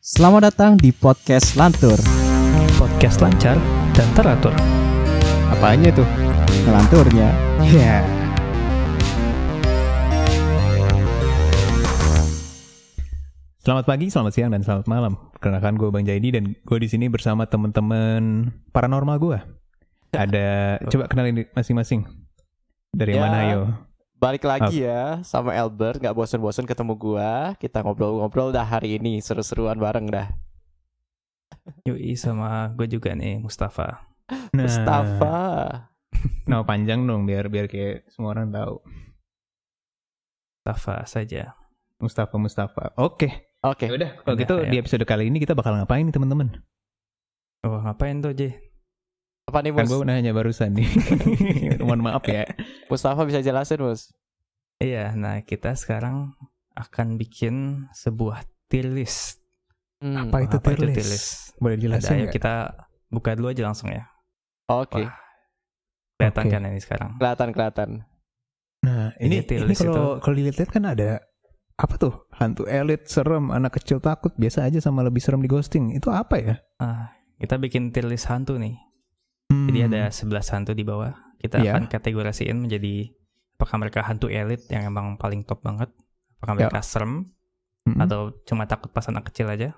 Selamat datang di podcast Lantur. Podcast lancar dan teratur. Apanya tuh? Ngelanturnya. Ya. Selamat pagi, selamat siang, dan selamat malam. Perkenalkan gue Bang Jaidi dan gue di sini bersama teman-teman paranormal gue. Ada, coba kenalin masing-masing. Dari mana yo? Balik lagi ya sama Albert, gak bosen-bosen ketemu gua. Kita ngobrol-ngobrol dah hari ini, seru-seruan bareng dah. Yoi, sama gue juga nih, Mustafa. Mustafa. Nama panjang dong biar kayak semua orang tahu. Mustafa saja. Mustafa. Oke. Udah, kalau gitu ya. di episode kali ini kita bakal ngapain nih teman-teman? Oh, ngapain tuh, J? Apa nih, Kan Mus? gue nanya barusan nih. Mohon maaf ya. Mustafa bisa jelasin, Mus? Iya, nah kita sekarang akan bikin sebuah tier list. Apa itu tier list? Boleh jelasin Ayo nggak? kita buka dulu aja langsung ya. Oke. Wah, kelihatan Oke. kan ini sekarang. Kelihatan. Nah, ini tier list kalau dilihat-lihat kan ada apa tuh? Hantu elit serem, anak kecil takut, biasa aja sama lebih serem di ghosting. Itu apa ya? Kita bikin tier list hantu nih. Jadi ada 11 hantu di bawah. Kita Iya. akan kategorisiin menjadi apakah mereka hantu elit yang emang paling top banget, apakah mereka serem atau cuma takut pas anak kecil aja,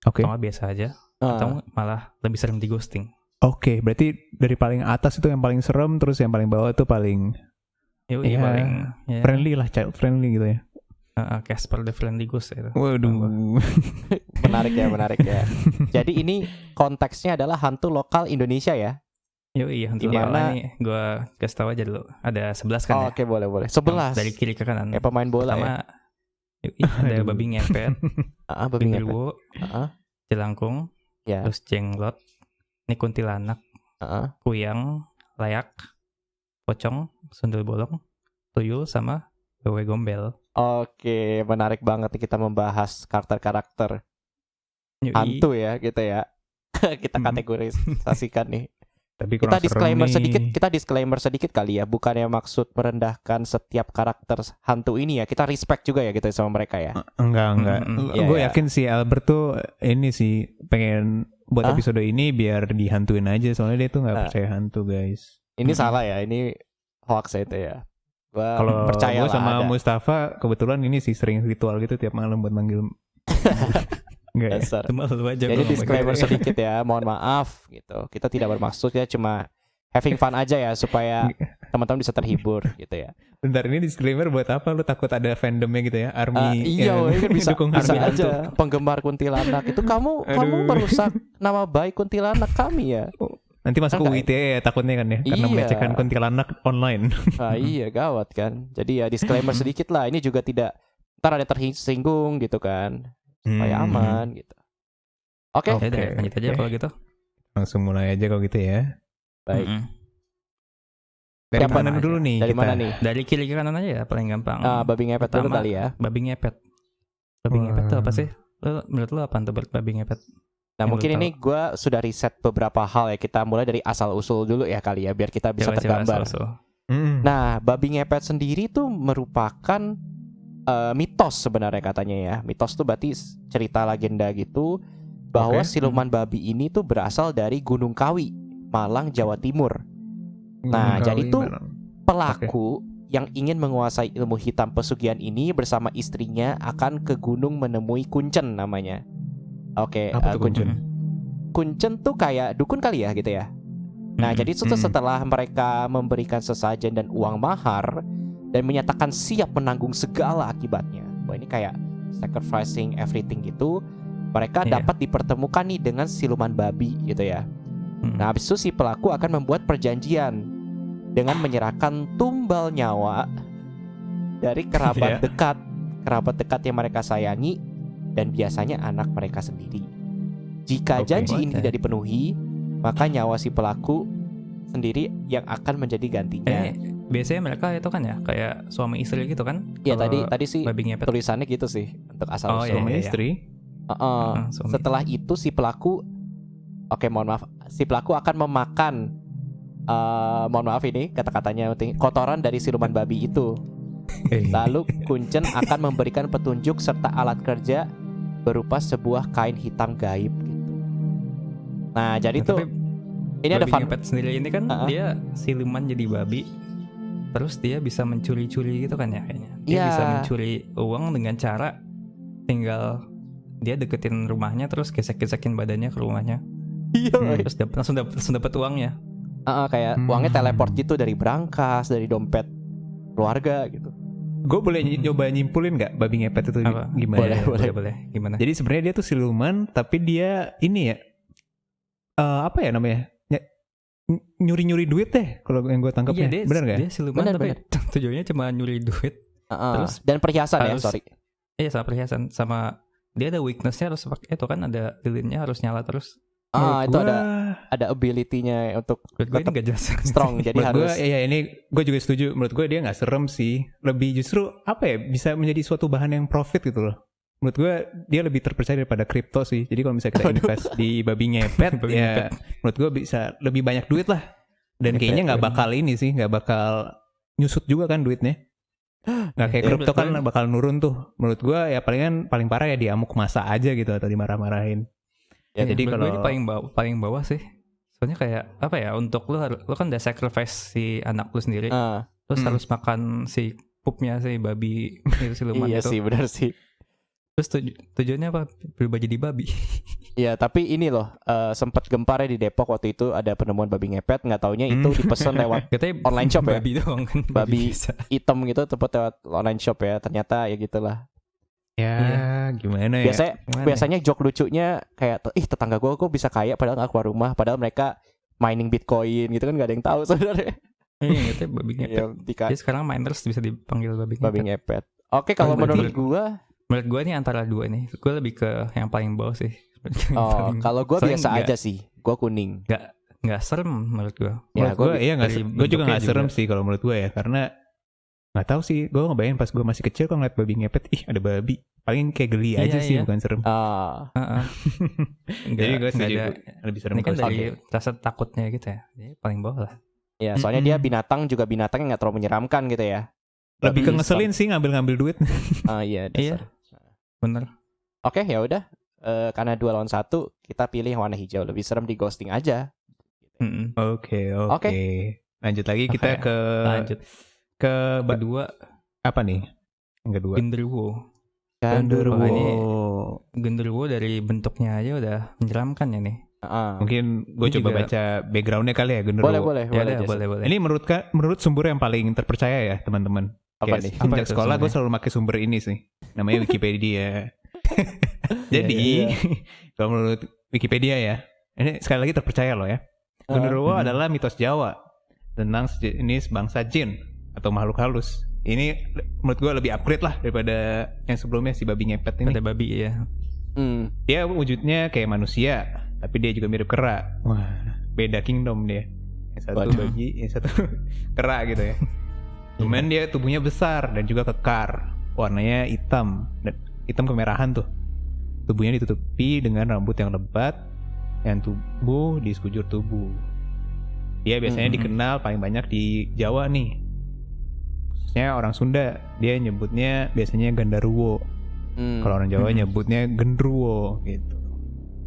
Oke. atau nggak biasa aja, atau malah lebih serem di ghosting. Oke, berarti dari paling atas itu yang paling serem, terus yang paling bawah itu paling Yoi, ya, paling ya, friendly lah, child friendly gitu ya. Casper the Friendly Ghost itu. Waduh. Menarik ya. Jadi ini konteksnya adalah hantu lokal Indonesia ya? Yoi, hantu Gimana? lokal ini gue kasih tahu aja dulu. Ada 11 kan ya? Oke, boleh. 11. Dari kiri ke kanan. Kayak pemain bola Pertama, ya? yoi, ada Aduh. babi ngepet, Babi ngepet. genderuwo, jelangkung, Ya. terus jenglot, ini kuntilanak, kuyang, layak, pocong, sundel bolong, tuyul, sama wewe gombel. Oke, menarik banget nih kita membahas karakter-karakter Yoi. hantu ya gitu ya. Kita kategorisasikan nih. Tapi Kita kurang disclaimer serem nih. sedikit, kali ya, bukannya maksud merendahkan setiap karakter hantu ini ya. Kita respect juga ya gitu sama mereka ya. Enggak. Iya, Gue iya. yakin si Albert tuh ini sih pengen buat episode ini biar dihantuin aja, soalnya dia tuh nggak percaya hantu, guys. Ini salah ya, ini hoax ya itu ya. Gua Kalau percaya gue lah sama ada. Mustafa kebetulan ini sih sering ritual gitu tiap malam buat manggil. Enggak ya? Dasar. Cuma lu aja Jadi gua disclaimer ngomong gitu. sedikit ya, mohon maaf gitu. Kita tidak bermaksud ya, cuma having fun aja ya supaya teman-teman bisa terhibur gitu ya. Bentar, ini disclaimer buat apa? Lu takut ada fandomnya gitu ya? Army Iya, woy, kan bisa, dukung bisa hantu. aja penggemar kuntilanak itu kamu merusak nama baik kuntilanak kami ya. Nanti masuk Enggak. UITE ya takutnya kan ya, karena Iya. melecehkan kuntilanak online. Iya gawat kan. Jadi ya disclaimer sedikit lah. Ini juga tidak ntar ada tersinggung gitu kan. Supaya aman gitu. Oke. Ya udah, lanjut aja Oke. kalau gitu. Langsung mulai aja kalau gitu ya. Baik. Mm-mm. Dari Siapa mana aja? dulu nih Dari kita? mana nih? Dari kiri ke kanan aja ya paling gampang. Babi ngepet dulu Pertama, kali ya. Babi ngepet. Babi Wah. ngepet tuh apa sih? Menurut lu apa tuh babi ngepet? Nah Yang mungkin lu ini gue sudah riset beberapa hal ya. Kita mulai dari asal usul dulu ya kali ya. Biar kita bisa Coba, tergambar. so. Nah babi ngepet sendiri tuh merupakan mitos sebenarnya katanya ya. Mitos tuh berarti cerita legenda gitu. Bahwa Oke. siluman babi ini tuh berasal dari Gunung Kawi, Malang, Jawa Timur. Nah, jadi tuh pelaku yang ingin menguasai ilmu hitam pesugihan ini bersama istrinya akan ke gunung menemui kuncen namanya. Oke, Apa tuh kuncen? Kuncen tuh kayak dukun kali ya gitu ya. Nah, jadi setelah mereka memberikan sesajen dan uang mahar dan menyatakan siap menanggung segala akibatnya. Wah, ini kayak sacrificing everything gitu. Mereka Iya. dapat dipertemukan nih dengan siluman babi gitu ya. Nah, habis itu si pelaku akan membuat perjanjian dengan menyerahkan tumbal nyawa dari kerabat dekat yang mereka sayangi dan biasanya anak mereka sendiri. Jika Oke. janji ini tidak dipenuhi, maka nyawa si pelaku sendiri yang akan menjadi gantinya. Biasanya mereka itu kan ya kayak suami istri gitu kan? Ya Kalau tadi sih babi ngepet. tulisannya gitu sih untuk asal Oh, usul. Suami iya. istri. Suami. Setelah itu si pelaku, si pelaku akan memakan, mohon maaf ini kata-katanya penting, kotoran dari siluman babi itu. Lalu kuncen akan memberikan petunjuk serta alat kerja berupa sebuah kain hitam gaib gitu. Nah, jadi tuh tapi ini ada babi fun. ngepet sendiri ini kan dia siluman jadi babi. Terus dia bisa mencuri-curi gitu kan ya kayaknya. Dia Iya. bisa mencuri uang dengan cara tinggal dia deketin rumahnya terus gesek-gesekin badannya ke rumahnya. Iya. Terus langsung dapat uangnya. Kayak uangnya teleport gitu dari brankas, dari dompet keluarga gitu. Gue boleh nyoba nyimpulin nggak babi ngepet itu Apa? gimana? Boleh. Gimana? Jadi sebenarnya dia tuh siluman, tapi dia ini ya, apa ya namanya? Nyuri-nyuri duit deh, kalau yang gue tangkap Iya, ya. Bener nggak? Dia siluman Bener, tapi tujuannya cuma nyuri duit. Terus Dan perhiasan ya, harus- sorry. Iya sama perhiasan, sama dia ada weaknessnya harus pakai itu kan ada lilinnya harus nyala terus. Menurut Itu gua- ada ability-nya untuk Menurut gue ini tetap gak jelas. strong, jadi Menurut gue, harus. ya ini gue juga setuju. Menurut gue dia nggak serem sih. Lebih justru apa ya? Bisa menjadi suatu bahan yang profit gitu loh. Menurut gue dia lebih terpercaya daripada kripto sih. Jadi kalau misalnya kita invest di babi ngepet, Babi ya ngepet. menurut gue bisa lebih banyak duit lah. Dan Ngepet, kayaknya nggak bener. bakal ini sih, nggak bakal nyusut juga kan duitnya. Nggak kayak Ya, kripto menurut kan gue- bakal nurun tuh. Menurut gue ya paling parah ya diamuk masa aja gitu atau dimarah-marahin. Ya, jadi menurut gue kalau ini paling bawah sih. Soalnya kayak apa ya, untuk lu kan udah sacrifice si anak lu sendiri, terus harus makan si pupnya si babi itu siluman Iya itu. sih, benar sih. Terus tujuannya apa? Berubah jadi babi. Iya, tapi ini loh, sempat gempar ya di Depok waktu itu ada penemuan babi ngepet, nggak taunya itu dipesan lewat Katanya Online shop ya? babi doang kan. Babi. bisa. item gitu, tepat lewat online shop ya. Ternyata ya gitulah. ya gimana ya? Biasanya joke lucunya kayak tetangga gue kok bisa kaya padahal nggak keluar rumah, padahal mereka mining Bitcoin gitu kan, nggak ada yang tahu sebenarnya. Iya, katanya babi ngepet. Iya, Jadi sekarang miners bisa dipanggil babi ngepet. babi ngepet. Oke, kalau Berarti- menurut gue, Menurut gue ini antara dua nih. Gue lebih ke yang paling bawah sih. kalau gue Soalnya biasa nggak- aja sih, gue kuning. Nggak serem menurut gue. Ya, Menurut gue iya nggak, dari gue juga nggak bentuknya serem juga. sih kalau menurut gue ya, karena nggak tahu sih, gue ngebayangin pas gue masih kecil kalau ngeliat babi ngepet, ih ada babi, paling kayak geli Iya, aja sih, iya. bukan serem. Jadi gue setuju lebih serem Ini kan kalau dari sih. rasa takutnya gitu ya. Jadi paling bawah lah. Ya, soalnya dia binatang juga binatang yang nggak terlalu menyeramkan gitu ya. Lebih ke Lebih ngeselin sih ngambil duit. Iya, Iya. dasar. Bener. Oke, ya udah. Karena 2 lawan 1, kita pilih yang warna hijau. Lebih serem di ghosting aja. Mm-mm. Oke. Oke. Lanjut lagi kita Oke, ke Lanjut. Kedua, apa nih? Yang kedua. genderuwo. Genderuwo. Wah, ini genderuwo dari bentuknya aja udah menyeramkan ya nih. Mungkin gue Ini coba juga- baca backgroundnya kali ya genderuwo. Boleh. Ya udah, Jason. boleh. Ini menurut sumber yang paling terpercaya ya teman-teman. Apa Kayak nih? Apa Sejak itu sekolah gue sumbernya? selalu pakai sumber ini sih. Namanya Wikipedia. Jadi Iya, kalau menurut Wikipedia ya, ini sekali lagi terpercaya loh ya. Genderuwo adalah mitos Jawa tentang sejenis bangsa jin atau makhluk halus. Ini menurut gue lebih upgrade lah daripada yang sebelumnya si babi ngepet ini. Ada babi ya. Dia wujudnya kayak manusia, tapi dia juga mirip kera. Wah, beda kingdom dia. Yang satu Waduh. babi, yang satu kera gitu ya. Cuman dia tubuhnya besar dan juga kekar. Warnanya hitam dan hitam kemerahan tuh. Tubuhnya ditutupi dengan rambut yang lebat yang tumbuh di sekujur tubuh. Dia biasanya dikenal paling banyak di Jawa nih. Khususnya orang Sunda, dia nyebutnya biasanya Gandaruwo. Kalau orang Jawa nyebutnya Gendruwo gitu.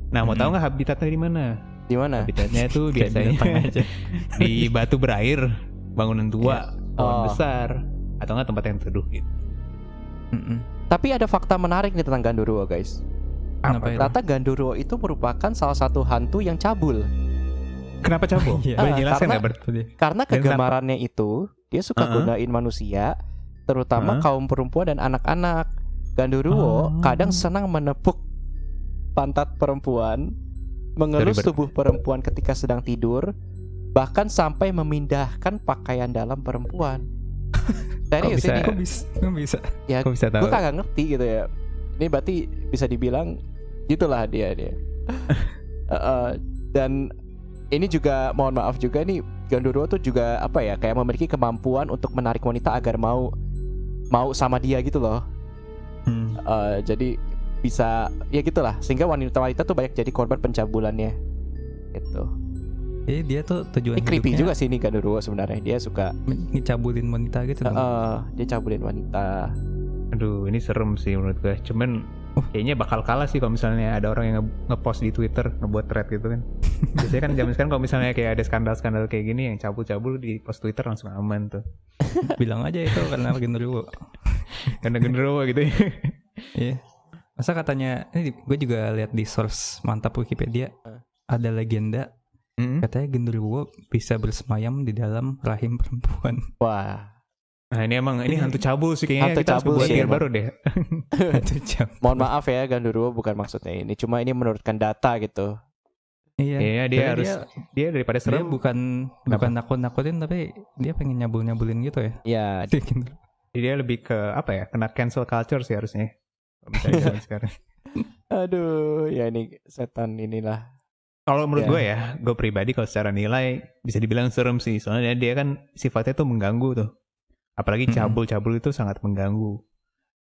Nah, mau tahu nggak habitatnya di mana? Di mana? Habitatnya itu Kayak biasanya binatang aja. di batu berair, bangunan tua, pohon Oh. besar, atau nggak tempat yang teduh gitu. Mm-mm. Tapi ada fakta menarik nih tentang Genderuwo, guys. Kenapa itu? Ternyata Genderuwo itu merupakan salah satu hantu yang cabul. Kenapa cabul? Iya. Boleh jelasin Karena- nggak, Bert? Karena Dan kegemarannya itu, dia suka gunain manusia, terutama kaum perempuan dan anak-anak. Genderuwo kadang senang menepuk pantat perempuan, mengelus tubuh perempuan ketika sedang tidur, bahkan sampai memindahkan pakaian dalam perempuan. Serius bisa? ini? Kok bisa? Ya, Kok bisa tahu? gue kagak ngerti gitu ya. Ini berarti bisa dibilang gitulah dia. Dan ini juga mohon maaf juga nih, Genderuwo tuh juga apa ya, kayak memiliki kemampuan untuk menarik wanita agar mau sama dia gitu loh. Jadi bisa ya gitulah, sehingga wanita-wanita tuh banyak jadi korban pencabulannya gitu. Jadi dia tuh tujuan Ini creepy hidupnya juga sih ini Genderuwo sebenarnya. Dia suka ngecabulin wanita gitu dong. dia cabulin wanita. Aduh, ini serem sih menurut gue. Cuman Kayaknya bakal kalah sih kalau misalnya ada orang yang ngepost di Twitter, ngebuat thread gitu kan. Biasanya kan zaman sekarang kalau misalnya kayak ada skandal-skandal kayak gini yang cabul-cabul di post Twitter langsung aman tuh. Bilang aja itu karena genderuwo. Karena genderuwo gitu ya. Iya. Masa katanya, ini gue juga lihat di source mantap Wikipedia, ada legenda katanya genderuwo bisa bersemayam di dalam rahim perempuan. Wah. Nah ini emang ini hantu cabul sih kayaknya. Hantu kita harus cabul buat sih tier emang. baru deh. Mohon maaf ya genderuwo bukan maksudnya ini. Cuma ini menurutkan data gitu. Iya. Kayaknya dia Tapi harus dia daripada dia serem. bukan nakut-nakutin tapi dia pengen nyabul-nyabulin gitu ya. Ya, Dia lebih ke apa ya? Kena cancel culture sih harusnya. Kalau misalnya zaman sekarang. aduh, ya ini setan inilah. Kalau menurut Ya. gue ya, gue pribadi kalau secara nilai bisa dibilang serem sih. Soalnya dia kan sifatnya tuh mengganggu tuh. Apalagi cabul-cabul itu sangat mengganggu.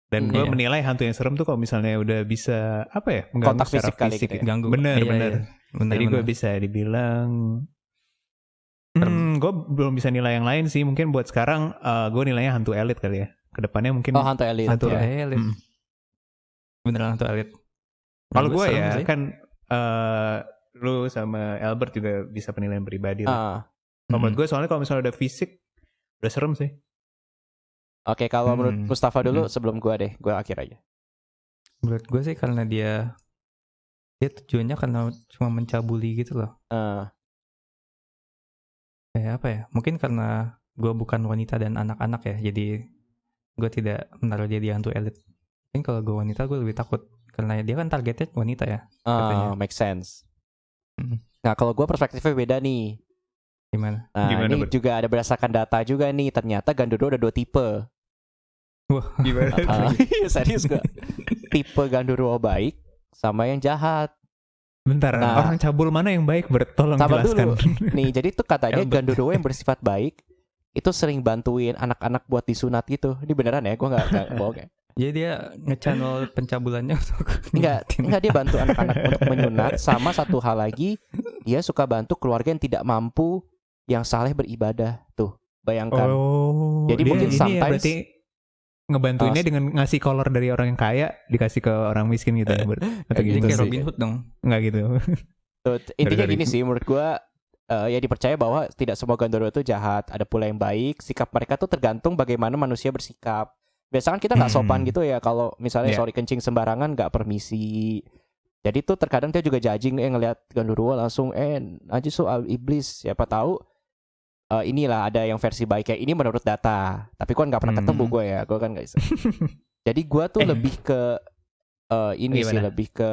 Dan gue Iya. menilai hantu yang serem tuh kalau misalnya udah bisa apa ya? Mengganggu Kontak secara fisik kali fisik. gitu ya. Ganggu. Bener, Iya, bener. iya. Bener, Jadi gue bener. bisa dibilang gue belum bisa nilai yang lain sih. Mungkin buat sekarang gue nilainya hantu elit kali ya. Kedepannya mungkin Oh, hantu elit. hantu ya. elit. Beneran hantu elit. Kalau Menurut gue serem ya sih. kan lu sama Albert juga bisa penilaian pribadi lah. Kalau menurut gue soalnya kalau misalnya udah fisik udah serem sih. Oke, kalau menurut Mustafa dulu sebelum gua deh, gua akhir aja. Menurut gue sih karena dia tujuannya karena cuma mencabuli gitu loh. Kayak apa ya? Mungkin karena gue bukan wanita dan anak-anak ya, jadi gue tidak menaruh dia di hantu elit. Mungkin kalau gue wanita gue lebih takut karena dia kan targetnya wanita ya. Katanya. Make sense. Nah, kalau gua perspektifnya beda nih. Gimana? Nah, Gimana, ini Bro? juga ada berdasarkan data juga nih. Ternyata genderuwo ada 2 tipe. Wah, Gimana? Serius gua. Tipe genderuwo baik sama yang jahat. Bentar, Nah. orang cabul mana yang baik? Tolong Sabar jelaskan. dulu. Nih, jadi tuh katanya Albert. genderuwo yang bersifat baik itu sering bantuin anak-anak buat disunat gitu. Ini beneran ya? Gua nggak bohong ya. jadi dia nge-channel pencabulannya untuk Enggak dia bantu anak-anak untuk menyunat. Sama satu hal lagi, dia suka bantu keluarga yang tidak mampu, yang saleh beribadah. Tuh, bayangkan. Oh, Jadi dia mungkin ini ya sometimes- berarti ngebantuinnya dengan ngasih kolor dari orang yang kaya dikasih ke orang miskin gitu ya, atau jadi gitu kayak sih? Robin Hood dong. Nggak gitu. Tuh, intinya Dari gini itu. sih menurut gua, ya dipercaya bahwa tidak semua genderuwo itu jahat. Ada pula yang baik. Sikap mereka tuh tergantung bagaimana manusia bersikap. Biasanya kan kita nggak sopan gitu ya, kalau misalnya Yeah. sorry kencing sembarangan nggak permisi. Jadi tuh terkadang dia juga judging, ngelihat genderuwo langsung najis so iblis. Siapa tahu inilah ada yang versi baik kayak ini menurut data. Tapi kan nggak pernah ketemu gue ya, gue kan nggak bisa. Jadi gue tuh lebih ke ini sih, Gimana? lebih ke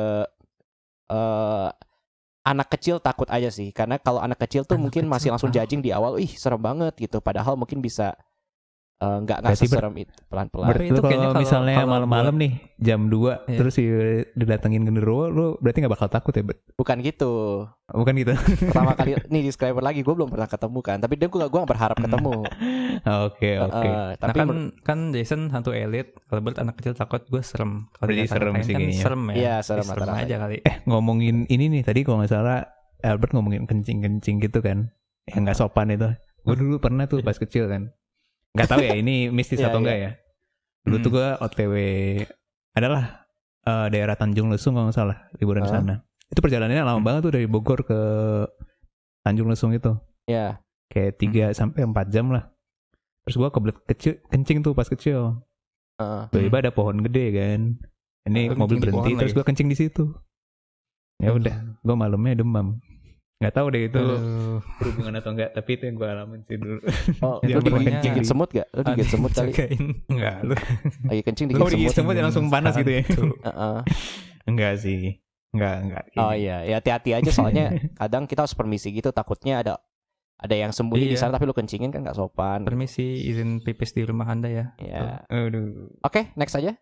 anak kecil takut aja sih. Karena kalau anak kecil tuh Anak mungkin kecil masih langsung takut. judging di awal, ih serem banget gitu. Padahal mungkin bisa nggak Berarti seserem itu pelan-pelan. Tapi Berarti itu kayaknya kalau kalau- misalnya kalau malam-malam nih jam 2 Iya. terus didatengin genderuwo, lu berarti nggak bakal takut ya? Bukan gitu. Bukan gitu. Pertama kali nih disclaimer lagi, gue belum pernah ketemu kan. Tapi dia gue gak berharap ketemu. Oke. Nah Tapi kan Jason hantu elit, Albert anak kecil takut, gue serem. Kalau Berarti dikatakan serem lain sih kan kayaknya. serem ya. Iya, serem Serem rata-rata. aja kali. Ngomongin ini nih tadi kalau nggak salah Albert ngomongin kencing-kencing gitu kan, yang nggak sopan itu. Gue dulu pernah tuh pas kecil kan. Nggak tahu ya ini mistis Iya, atau iya. enggak ya. Dulu tuh gue OTW adalah daerah Tanjung Lesung kalau nggak salah, liburan sana. Itu perjalanannya lama banget tuh dari Bogor ke Tanjung Lesung itu. ya. Kayak 3 sampai 4 jam lah. Terus gue kebelet kencing tuh pas kecil. Tiba-tiba ada pohon gede kan. Ini Lu mobil kencing di berhenti pohon terus lagi? gue kencing di situ. Ya udah, gue malamnya demam. Nggak tahu deh itu Aduh. berhubungan atau enggak, tapi itu yang gue alamin sih dulu. Oh, Dia lu pernah digigit kencing di- semut gak? Lu digigit semut kali? Jagain. Enggak, lu. Lagi kencing Kalau digigit digigit semut. semut ya langsung panas gitu ya. Hantu. Heeh. Enggak sih. Enggak. Oh iya, ya hati-hati aja soalnya kadang kita harus permisi gitu, takutnya ada yang sembunyi di Iya. sana tapi lu kencingin kan nggak sopan. Permisi, izin pipis di rumah Anda ya. Ya. Aduh. Oke, next aja.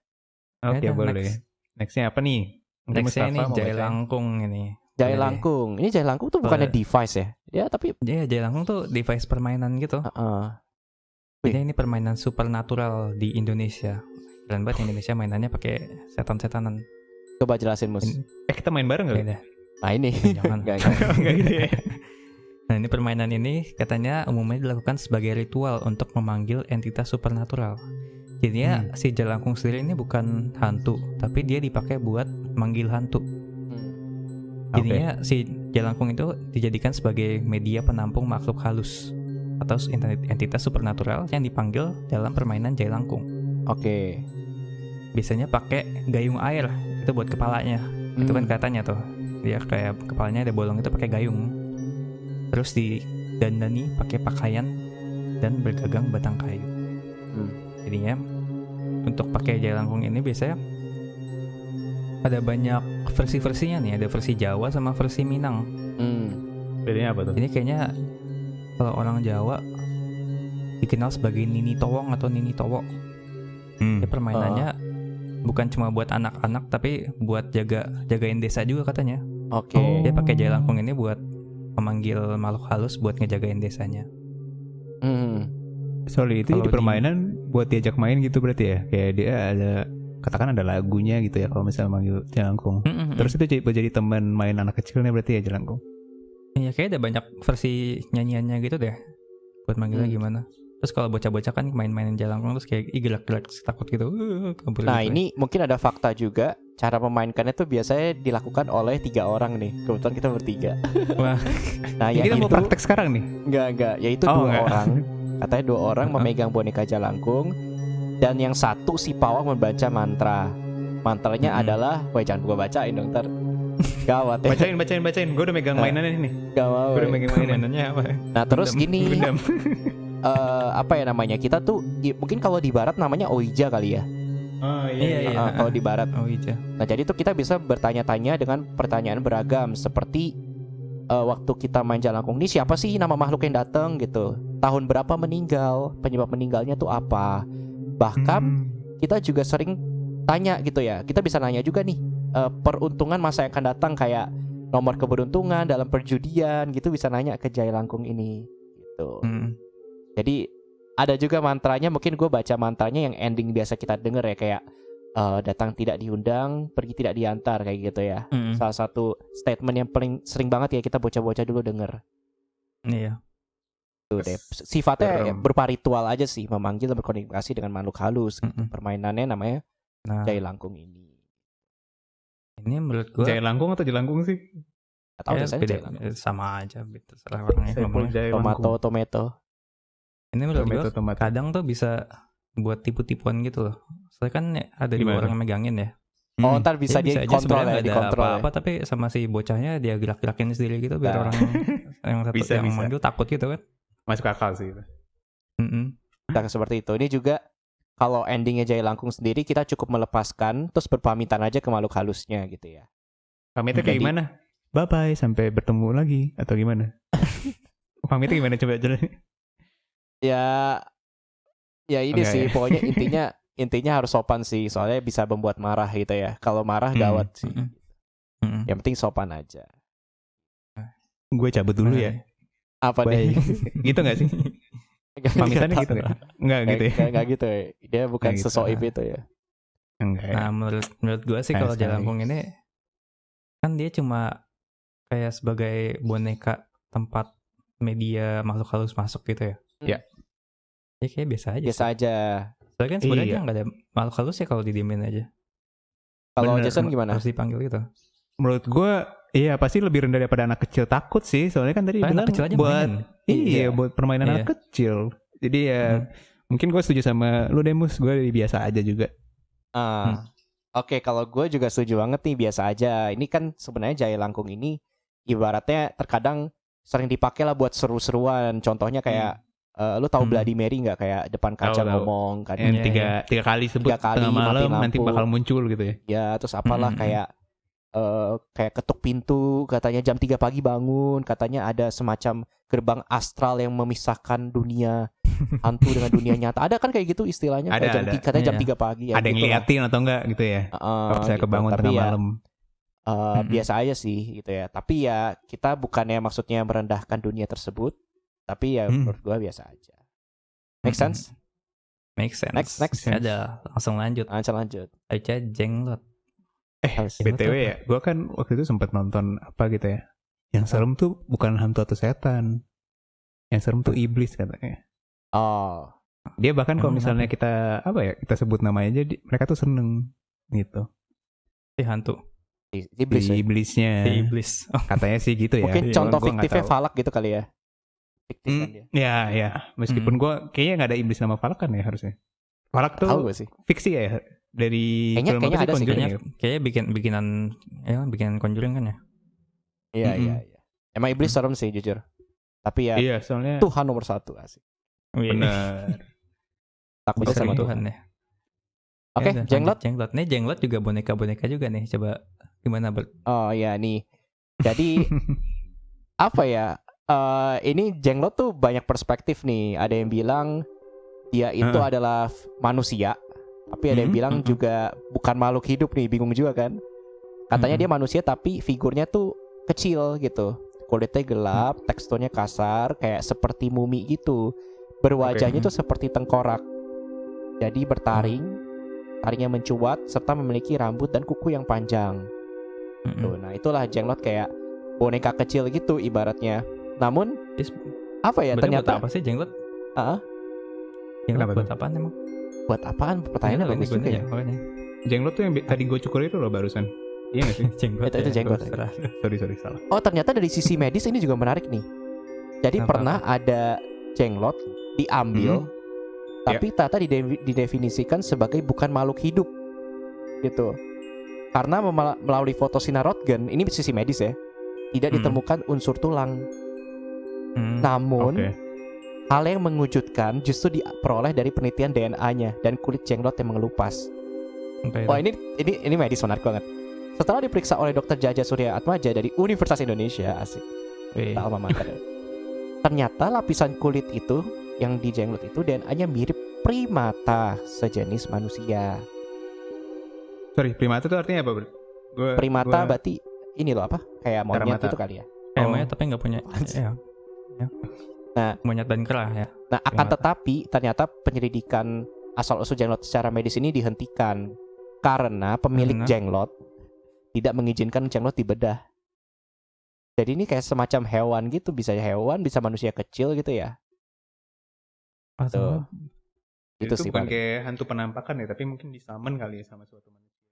Oke, Udah, boleh. next. Nextnya apa nih? Mungkin Nextnya Mustafa ini mau Jai bacain. Langkung ini. Jai Boleh deh. Langkung. Ini Jai Langkung tuh bukannya Boleh. device ya? Ya tapi Jadi Jai Langkung tuh device permainan gitu. Jadi ini permainan supernatural di Indonesia. Keren banget Indonesia mainannya pakai setan-setanan. coba jelasin Mus. Kita main bareng Ya kali? udah. Nah ini. Jangan. Enggak. Enggak gitu ya. Nah ini permainan ini katanya umumnya dilakukan sebagai ritual untuk memanggil entitas supernatural. Jadinya si Jalangkung sendiri ini bukan hantu, tapi dia dipakai buat manggil hantu. Jadinya si Jalangkung itu dijadikan sebagai media penampung makhluk halus atau entitas supernatural yang dipanggil dalam permainan Jalangkung. Oke. Biasanya pakai gayung air itu buat kepalanya. Itu kan katanya tuh. Dia kayak kepalanya ada bolong itu pakai gayung. Terus didandani pakai pakaian dan bergagang batang kayu. Jadinya untuk pakai Jalangkung ini biasanya ada banyak versi-versinya nih. Ada versi Jawa sama versi Minang. Bedanya apa tuh? Ini kayaknya kalau orang Jawa dikenal sebagai Nini Towong atau Nini Towo. Ini permainannya bukan cuma buat anak-anak tapi buat jagain desa juga katanya. Oke. Dia pakai Jalangkung ini buat memanggil makhluk halus buat ngejagain desanya. Sorry, itu jadi permainan buat diajak main gitu berarti ya? Kayak dia ada, katakan ada lagunya gitu ya kalau misalnya manggil Jalangkung. Terus itu jadi teman main anak kecilnya berarti ya Jalangkung? Iya, kayak ada banyak versi nyanyiannya gitu deh. Buat manggilnya gimana. Terus kalau bocah-bocah kan main-mainin Jalangkung terus kayak gerak-gerak takut gitu. Nah gitu. ini mungkin ada fakta juga. Cara memainkannya tuh biasanya dilakukan oleh 3 orang nih. Kebetulan kita bertiga. Wah. Nah Jadi kita mau praktek sekarang nih? Enggak. Yaitu 2 orang. Katanya 2 orang memegang boneka Jalangkung. Dan yang satu si pawang membaca mantra. Mantranya adalah, wah jangan gua bacain dong ntar. Gawat ya. Bacain. Gue udah megang mainannya nih. Gawat. Gue udah megang mainannya apa? Nah terus gini. Bendam. Apa ya namanya? Kita tuh mungkin kalau di barat namanya Ouija kali ya. Oh Iya. Kalau di barat. Ouija. Nah jadi tuh kita bisa bertanya-tanya dengan pertanyaan beragam. Seperti waktu kita main Jalangkung ini, siapa sih nama makhluk yang datang gitu, tahun berapa meninggal, penyebab meninggalnya tuh apa. Bahkan kita juga sering tanya gitu ya. Kita bisa nanya juga nih peruntungan masa yang akan datang, kayak nomor keberuntungan dalam perjudian gitu, bisa nanya ke Jalangkung ini gitu. Jadi ada juga mantranya, mungkin gue baca mantranya yang ending biasa kita denger ya, kayak datang tidak diundang, pergi tidak diantar, kayak gitu ya. Salah satu statement yang paling sering banget ya kita bocah-bocah dulu denger. Iya. Tuh deh. Sifatnya berupa ritual aja sih, memanggil dan berkomunikasi dengan makhluk halus. Permainannya namanya Jalangkung ini. Ini menurut gue Jalangkung atau Jalangkung sih? Atau sama aja gitu. Salah orangnya ngomongnya. Tomato. Ini menurut gue kadang tuh bisa buat tipu-tipuan gitu loh. Soalnya kan ada 2 orang yang megangin ya. Oh ntar bisa dia kontrol ya, dikontrol apa-apa, tapi sama si bocahnya dia gerak-gerakin sendiri gitu biar orang yang satu yang manggil takut gitu kan. Masuk akal sih itu. Nah, seperti itu. Ini juga kalau endingnya Jalangkung sendiri, kita cukup melepaskan terus berpamitan aja ke makhluk halusnya gitu ya. Pamitnya kayak gimana? Bye-bye sampai bertemu lagi atau gimana? Pamitnya gimana coba jelasin? Ya ini sih pokoknya intinya harus sopan sih, soalnya bisa membuat marah gitu ya. Kalau marah gawat sih. Yang penting sopan aja. Gue cabut dulu ya. Apa nih? Gitu gak sih? Pamitannya gitu gak? Enggak gitu ya? Enggak gitu ya. Dia bukan sesoib itu ya. Enggak. Nah menurut gue sih kalau Jalangkung ini kan dia cuma kayak sebagai boneka tempat media makhluk halus masuk gitu ya. Ya. Ya kayak biasa aja. Biasa aja. Soalnya kan sebenarnya nggak ada makhluk halus ya kalau didiemin aja. Kalau Jason gimana? Harus dipanggil gitu. Menurut gue, iya pasti lebih rendah daripada anak kecil takut sih. Soalnya kan tadi bilang buat buat permainan anak kecil. Jadi ya mungkin gue setuju sama lu Demus. Gue biasa aja juga. Oke, kalau gue juga setuju banget nih, biasa aja. Ini kan sebenarnya Jalangkung ini ibaratnya terkadang sering dipakai lah buat seru-seruan. Contohnya kayak lu tahu Bloody Mary nggak, kayak depan kaca ngomong kan? Tiga kali sebut tengah malam nanti bakal muncul gitu ya? Ya terus apalah kayak ketuk pintu, katanya jam 3 pagi bangun, katanya ada semacam gerbang astral yang memisahkan dunia hantu dengan dunia nyata. Ada kan kayak gitu istilahnya? Katanya jam 3 pagi. Ada yang liatin atau enggak gitu ya? Kalau saya kebangun tengah malam. Biasa aja sih gitu ya. Tapi ya kita bukannya maksudnya merendahkan dunia tersebut. Tapi ya menurut gue biasa aja. Make sense? Make sense. Next. Ada, langsung lanjut. Aja jenglot. BTW ya, gue kan waktu itu sempat nonton apa gitu ya. Yang serem tuh bukan hantu atau setan. Yang serem tuh iblis katanya. Oh. Dia bahkan kalau Emang misalnya kita kita sebut namanya aja mereka tuh seneng gitu. Si hantu, Iblis. Si iblisnya. si iblis. Oh, Katanya sih gitu ya. Mungkin Iya, contoh Gua nggak fiktifnya tahu. Falak gitu kali ya. Fiktif kan dia. Ya. Meskipun gue kayaknya nggak ada iblis nama Falak kan ya harusnya. Falak tuh Tahu gue sih. fiksi ya dari Kayaknya film apa ada sih, Conjuring kayaknya ya? kayaknya bikinan Conjuring kan ya. Iya. Emang iblis serem sih jujur. Tapi ya Iya, soalnya Tuhan nomor 1 asik. bener. Takutnya Bisa sama Tuhan Tuhan. ya. Oke, Ya udah, Jenglot. lanjut Jenglot. Nih Jenglot juga boneka juga nih. Coba gimana Oh ya nih. Jadi apa ya? Ini Jenglot tuh banyak perspektif nih. Ada yang bilang dia itu adalah manusia, tapi ada yang bilang juga bukan makhluk hidup nih. Bingung juga kan? Katanya dia manusia tapi figurnya tuh kecil gitu. Kulitnya gelap, teksturnya kasar, kayak seperti mumi gitu. Berwajahnya tuh seperti tengkorak. Jadi bertaring, taringnya mencuat serta memiliki rambut dan kuku yang panjang. Tuh, nah itulah Jenglot kayak boneka kecil gitu ibaratnya. Namun apa ya ternyata buat apa sih Jenglot? Kenapa Jenglot buat tuh? apaan emang? buat apaan? Pertanyaannya Ini bagus juga ya. makanya. Jenglot tuh yang tadi gue cukur itu loh barusan. Iya gak sih? Jenglot. Itu ya, Jenglot. terserah. sorry salah. Oh ternyata dari sisi medis ini juga menarik nih. Jadi Kenapa? pernah ada Jenglot diambil, tapi ternyata didefinisikan sebagai bukan makhluk hidup, gitu. Karena melalui fotosinar Röntgen, ini sisi medis ya, tidak ditemukan unsur tulang. Namun hal yang mengejutkan justru diperoleh dari penelitian DNA-nya dan kulit Jenglot yang mengelupas. Wah ini medis menarik banget. Setelah diperiksa oleh Dr. Jaja Surya Atmaja dari Universitas Indonesia, asik. Kita alma mater. Ternyata lapisan kulit itu yang di Jenglot itu DNA-nya mirip primata sejenis manusia. Sorry, primata itu artinya apa, bro? Primata berarti ini loh apa? Kayak monyet Karamata. itu kali ya. Kayak monyet tapi nggak punya. Ya. Nah, monyet dan kera ya. Nah, akan tetapi ternyata penyelidikan asal-usul Jenglot secara medis ini dihentikan karena pemilik Jenglot tidak mengizinkan Jenglot dibedah. Jadi ini kayak semacam hewan gitu, bisa hewan, bisa manusia kecil gitu ya. Tuh. Itu sih bukan paling. kayak hantu penampakan ya, tapi mungkin disummon kali ya sama suatu manusia.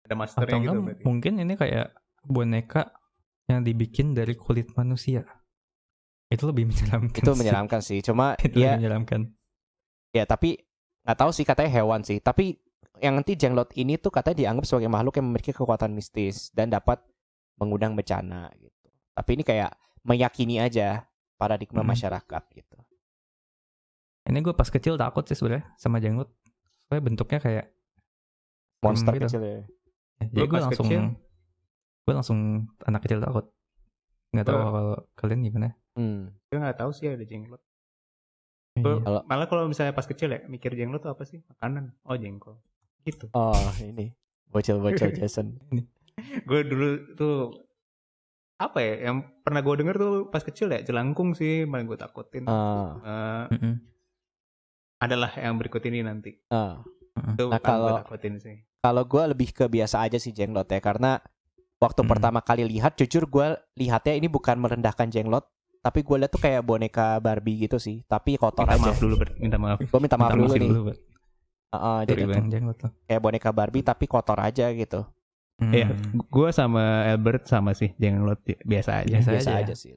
Ada Atau masternya gitu enggak, berarti. mungkin ini kayak boneka yang dibikin dari kulit manusia. Itu lebih menyeramkan. Itu menyeramkan sih. Cuma Itu ya lebih menyeramkan. ya tapi nggak tahu sih, katanya hewan sih. Tapi yang nanti Jenglot ini tuh katanya dianggap sebagai makhluk yang memiliki kekuatan mistis dan dapat mengundang bencana gitu. Tapi ini kayak meyakini aja paradigma masyarakat gitu. Ini gue pas kecil takut sih sebenarnya sama Jenglot. Soalnya bentuknya kayak Monster gitu. kecil ya. Jadi gue pas kecil? langsung anak kecil takut. Nggak tahu kalau kalian gimana. Gue nggak tahu sih ada Jenglot. Iya. Malah kalau misalnya pas kecil ya mikir Jenglot tuh apa sih? Makanan. Oh, jengkol. Gitu. Oh ini bocil-bocil Jason. Gue dulu tuh apa ya yang pernah gue denger tuh pas kecil ya jelangkung sih paling gue takutin. Adalah yang berikut ini nanti. Itu Nah, kalau gue takutin sih. Kalau gue lebih ke biasa aja sih Jenglot ya, karena waktu pertama kali lihat, jujur gue lihatnya ini bukan merendahkan Jenglot, tapi gue lihat tuh kayak boneka Barbie gitu sih, tapi kotor aja. Minta maaf. Gue minta maaf dulu nih. Jadi Jenglot tuh. kayak boneka Barbie tapi kotor aja gitu. Iya, gue sama Albert sama sih Jenglot biasa aja. Biasa aja sih.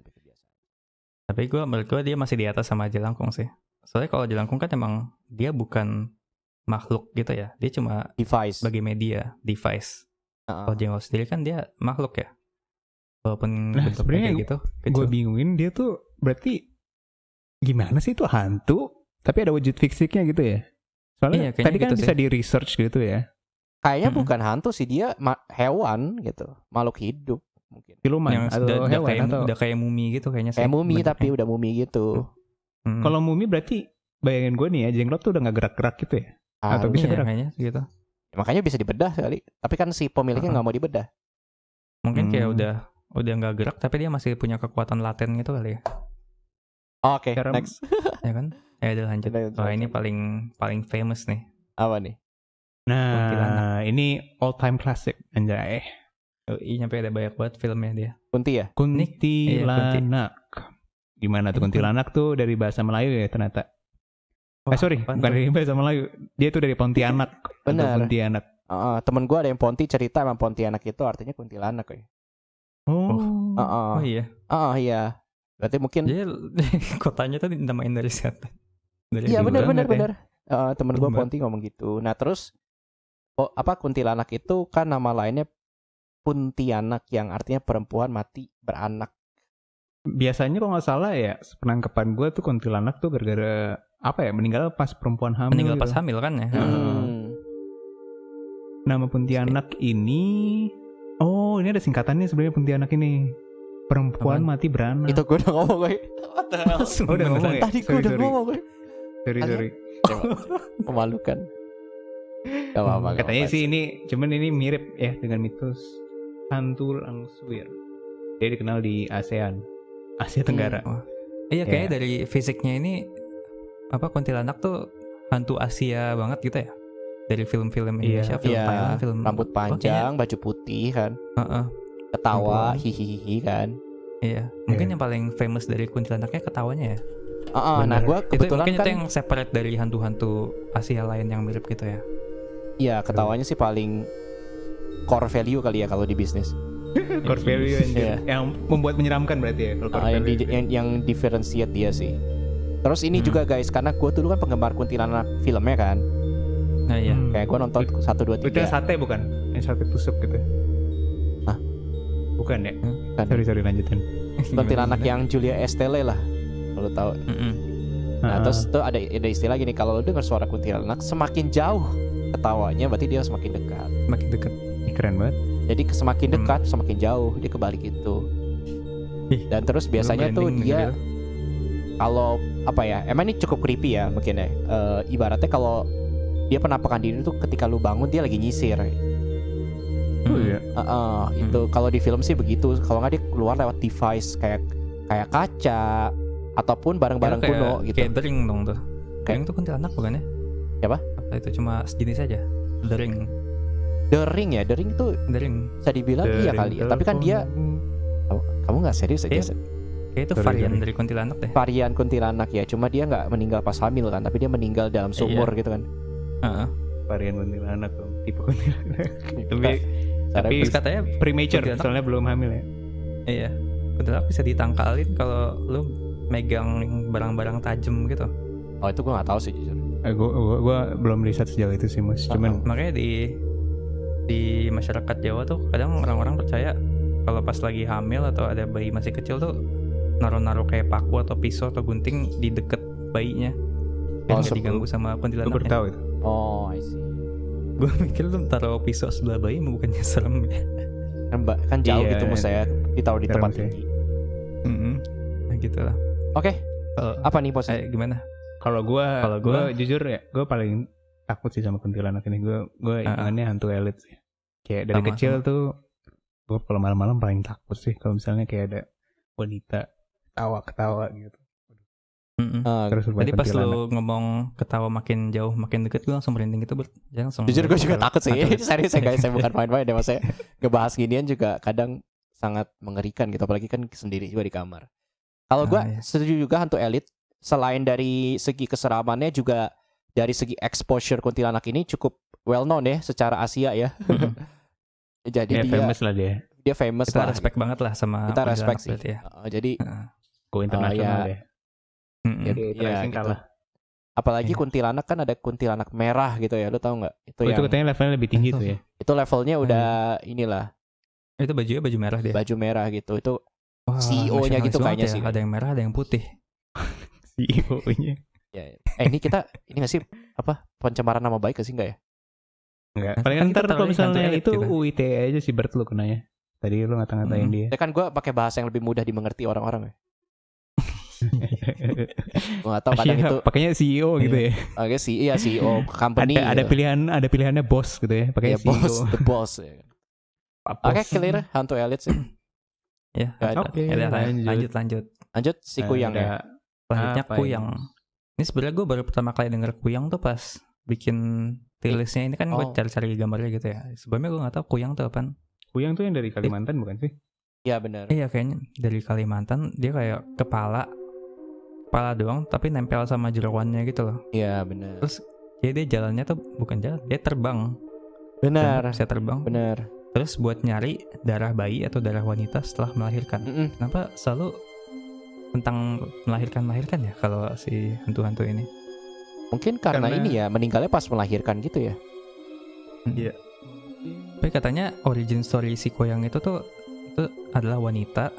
Tapi menurut gue dia masih di atas sama jelangkung sih. Soalnya kalau jelangkung kan emang dia bukan makhluk gitu ya. Dia cuma device sebagai media, device. Kalau Jenglot sendiri kan dia makhluk ya. Walaupun bentuknya kayak gitu. Gue bingungin dia tuh berarti gimana sih itu hantu? Tapi ada wujud fisiknya gitu ya. Soalnya tadi kan gitu bisa di research gitu ya. Kayaknya bukan hantu sih, dia hewan gitu, makhluk hidup mungkin. Siluman yang atau hewan atau udah kayak mumi gitu kayaknya sih. Kayak mumi tapi udah mumi gitu. Kalau mumi berarti bayangin gue nih ya, Jenglot tuh udah nggak gerak-gerak gitu ya? Atau bisa gerak? Kayaknya gitu. Makanya bisa dibedah kali. Tapi kan si pemiliknya nggak mau dibedah. Mungkin kayak udah nggak gerak tapi dia masih punya kekuatan laten gitu kali ya. Oke, next. Ya kan? Ya udah lanjut. Ini paling famous nih. Apa nih? Nah, ini all time classic anjay. Nyampe ada banyak banget filmnya dia. Kunti ya? Kuntilanak. Gimana tuh Kuntilanak tuh dari bahasa Melayu ya ternyata. Sorry, apaan bukan tuh? dari Rimba sama Melayu. Dia tuh dari Pontianak. Benar. Pontianak. Temen gue ada yang Ponti cerita emang Pontianak itu artinya kuntilanak ya. Oh iya. Iya. Berarti mungkin. Jadi kotanya tuh dinamain dari siapa? Dari Iya dulu. benar. Temen gue Rimba. Ponti ngomong gitu. Nah terus kuntilanak itu kan nama lainnya Puntianak yang artinya perempuan mati beranak. Biasanya kalau nggak salah ya, penangkapan gue tuh kuntilanak tuh gara-gara apa ya, meninggal pas perempuan hamil. Meninggal gitu. pas hamil kan ya. Nama Pontianak ini, ini ada singkatannya sebenarnya Pontianak ini. Perempuan Apaan? mati beranak. Itu gue udah ngomong gue. What the hell? Oh, udah ngomong ya? Tadi gue udah ngomong gue. Sorry. Memalukan. Gak apa-apa. Katanya sih ini, cuman ini mirip ya dengan mitos hantu Langswir. Dia dikenal di ASEAN, Asia Tenggara. Iya kayaknya Ya. dari fisiknya ini kuntilanak tuh hantu Asia banget gitu ya. Dari film-film Indonesia, film Thailand, film rambut panjang, baju putih kan. Ketawa, hihihi kan. Iya, mungkin yang paling famous dari kuntilanaknya ketawanya ya. Nah gue kebetulan itu kan yang separate dari hantu-hantu Asia lain yang mirip gitu ya. iya ketawanya sih paling core value kali ya kalau di bisnis. Core value yang membuat menyeramkan berarti ya. Yang differentiate dia sih. Terus ini juga guys, karena gue dulu kan penggemar kuntilanak filmnya kan. Nah iya. Kayak gue nonton 1, 2, 3. Itu yang sate bukan? Yang sate tusuk gitu. Hah? Bukan ya? Kan. Sorry lanjutin. Kuntilanak yang Julia Estelle lah, kalau tahu. Nah terus tuh ada istilah gini, kalau lu dengar suara kuntilanak semakin jauh ketawanya berarti dia semakin dekat. Makin dekat. Keren banget. Jadi semakin dekat semakin jauh, dia kebalik itu. Dan terus biasanya tuh dia kalau apa ya, emang ini cukup creepy ya mungkin ya. Ibaratnya kalau dia penampakan diri tuh ketika lu bangun dia lagi nyisir. Oh iya. Itu kalau di film sih begitu. Kalau nggak dia keluar lewat device kayak kaca ataupun barang-barang kuno gitu. Kayak dering dong tuh. Dering tuh kuntilanak bukan ya? Siapa? Apa itu cuma sejenis aja? Dering. Dering itu Dering. bisa dibilang iya kali ya. Tapi kan dia kamu nggak serius aja. Kayak itu varian dari kuntilanak deh. Varian kuntilanak ya. Cuma dia nggak meninggal pas hamil kan, tapi dia meninggal dalam sumur gitu kan. Varian kuntilanak dong, tipe kuntilanak. Tapi terus katanya premature, kuntilanak- soalnya belum hamil ya. Iya. Kuntilanak bisa ditangkalin kalau lu megang barang-barang tajam gitu. Oh itu gue nggak tahu sih jujur. Gue belum riset sejauh itu sih mas. Cuman Makanya di masyarakat Jawa tuh kadang orang-orang percaya kalau pas lagi hamil atau ada bayi masih kecil tuh naruh-naruh kayak paku atau pisau atau gunting di deket bayinya biar nggak diganggu sama gue baru kuntilanaknya. tahu itu. Oh I see. Gue mikir lu taruh pisau sebelah bayi bukannya serem ya. Kan jauh Iya, gitu mas saya ditaruh di serem tempat sih. tinggi. Nah gitu lah. Oke. Kalau Apa nih bos? gimana? Kalau gue gua- jujur ya, gue paling takut sih sama kuntilanak ini. Gue hitungannya hantu elit sih. Kayak dari kecil tuh gue kalau malam-malam paling takut sih kalau misalnya kayak ada wanita ketawa gitu. Terus Tadi pas lu ngomong ketawa makin jauh makin deket gue langsung merinding gitu langsung. Jujur gue juga takut sih. Serius ya guys, saya bukan main-main ya mas. Saya ngebahas ginian juga kadang sangat mengerikan gitu, apalagi kan sendiri juga di kamar. Kalau gue setuju juga hantu elit. Selain dari segi keseramannya juga dari segi exposure kuntilanak ini cukup well known ya secara Asia ya. Jadi dia famous lah dia. Dia famous kita lah. respect banget lah sama kita respect sih. ya. Jadi Go internasional ya. Jadi Tracing gitu. kalah. Apalagi kuntilanak kan ada kuntilanak merah gitu ya, lu tahu nggak? Itu Itu katanya levelnya lebih tinggi tuh ya. Itu levelnya udah inilah. Itu bajunya baju merah dia. Baju merah gitu. Itu CEO-nya gitu kayaknya sih. Ada yang merah, ada yang putih. CEO-nya. Ya. Ini kita ini nggak sih apa pencemaran nama baik sih nggak ya? Enggak. Kan Palingan kita ntar kalau taruhnya misalnya hantu elit itu gitu. UIT aja si Bert lu kenanya. Tadi lu ngata-ngatain dia. Ya kan gue pakai bahasa yang lebih mudah dimengerti orang-orang ya. Gue nggak tahu kadang itu. Pakainya CEO gitu ya. Oke CEO company. Ada pilihannya bos gitu ya. Pakai ya, CEO. the boss. Ya. Oke, clear hantu elit sih. Ya. Oke, Lanjut. Lanjut si Kuyang ya. Selanjutnya Apa Kuyang. Ini sebenarnya gue baru pertama kali denger Kuyang tuh pas bikin rilisnya ini kan gue cari-cari gambarnya gitu ya. Sebelumnya gue nggak tahu Kuyang tuh apaan. Kuyang tuh yang dari Kalimantan bukan sih? Iya benar. Iya kayaknya dari Kalimantan. Dia kayak kepala kepala doang tapi nempel sama jeroannya gitu loh. Iya benar. Terus jadi dia jalannya tuh bukan jalan, dia terbang. Benar. Bisa terbang. Benar. Terus buat nyari darah bayi atau darah wanita setelah melahirkan. Kenapa selalu tentang melahirkan ya kalau si hantu-hantu ini? Mungkin karena ini ya meninggalnya pas melahirkan gitu ya. Iya. Tapi katanya origin story si Koyang itu adalah wanita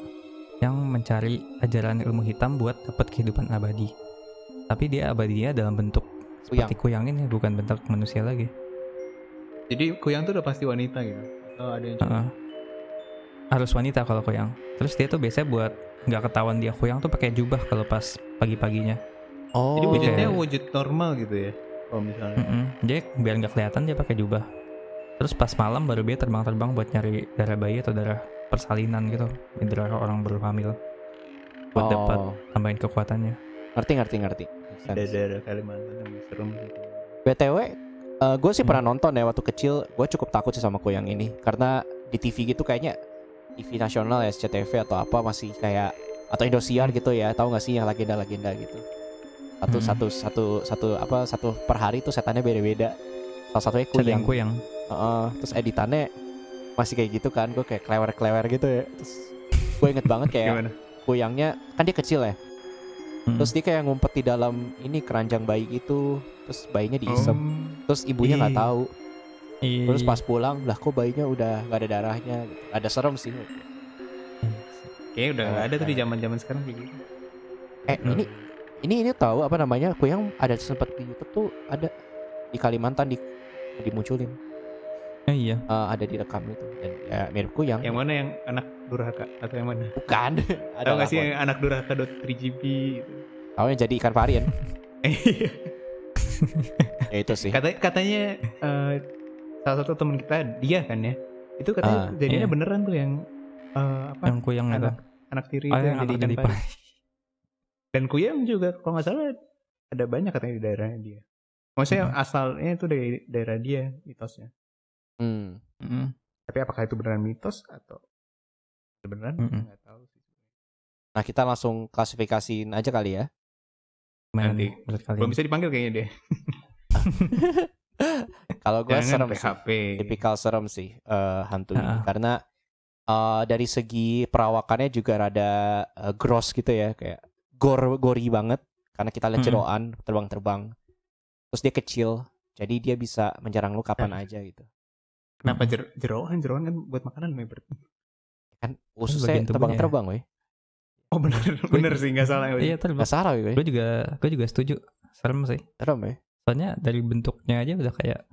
yang mencari ajaran ilmu hitam buat dapat kehidupan abadi. Tapi dia abadinya dalam bentuk seperti Kuyang ini, bukan bentuk manusia lagi. Jadi Kuyang tuh udah pasti wanita gitu. Oh, ada yang harus wanita kalau Kuyang. Terus dia tuh biasanya buat nggak ketahuan dia Kuyang tuh pakai jubah kalau pas pagi-paginya. Oh. Jadi wujudnya wujud normal gitu ya. Kalau misalnya. Dia biar nggak kelihatan dia pakai jubah. Terus pas malam baru dia terbang-terbang buat nyari darah bayi atau darah persalinan gitu, darah orang berhamil buat dapat tambahin kekuatannya. Ngerti. Daerah Kalimantan yang serem gitu. BTW, gue sih pernah nonton ya waktu kecil. Gue cukup takut sih sama Kuyang ini karena di TV gitu kayaknya TV nasional ya, SCTV atau apa masih kayak atau Indosiar gitu ya. Tahu nggak sih yang legenda-legenda gitu? Satu per hari tuh setannya beda-beda. Salah satunya Kuyang. Terus editannya masih kayak gitu kan, gue kayak klewer gitu ya. Terus gue inget banget kayak Kuyangnya kan dia kecil ya. Terus dia kayak ngumpet di dalam ini keranjang bayi gitu. Terus bayinya diisep. Terus ibunya nggak tahu. Terus pas pulang, lah kok bayinya udah nggak ada darahnya. Ada serem sih. Kayaknya udah nggak ada tuh di zaman sekarang kayak gitu. Ini tahu apa namanya? Kuyang ada sempet di YouTube tuh ada di Kalimantan dimunculin. Iya. Ada direkam itu dan ya mirip Kuyang. Yang mana yang anak durhaka atau yang mana? Bukan. Ada nggak sih yang anak durhaka.3gb gitu? Tahu yang jadi ikan varian. Ya itu sih. Katanya salah satu teman kita dia kan ya. Itu katanya jadinya beneran tuh yang apa? Yang Kuyang itu. Anak tiri itu yang jadi ikan pari. Dan Kuyang juga kalau nggak salah ada banyak katanya di daerahnya dia. Maksudnya asalnya itu dari daerah dia mitosnya. Tapi apakah itu beneran mitos atau beneran? Nggak tahu sih. Nah kita langsung klasifikasiin aja kali ya. Nanti belum bisa dipanggil kayaknya deh. Kalau gue serem PHP. Sih, tipikal serem sih hantu ini karena dari segi perawakannya juga rada gross gitu ya, kayak gori banget karena kita lihat jeroan terbang-terbang. Terus dia kecil, jadi dia bisa menyerang lu kapan aja gitu. Kenapa jeroan kan buat makanan kan ususnya terbang-terbang weh. Oh bener sih, nggak salah. Iya terbang. Nggak salah weh. Gue juga setuju, serem sih. Serem ya. Soalnya dari bentuknya aja udah kayak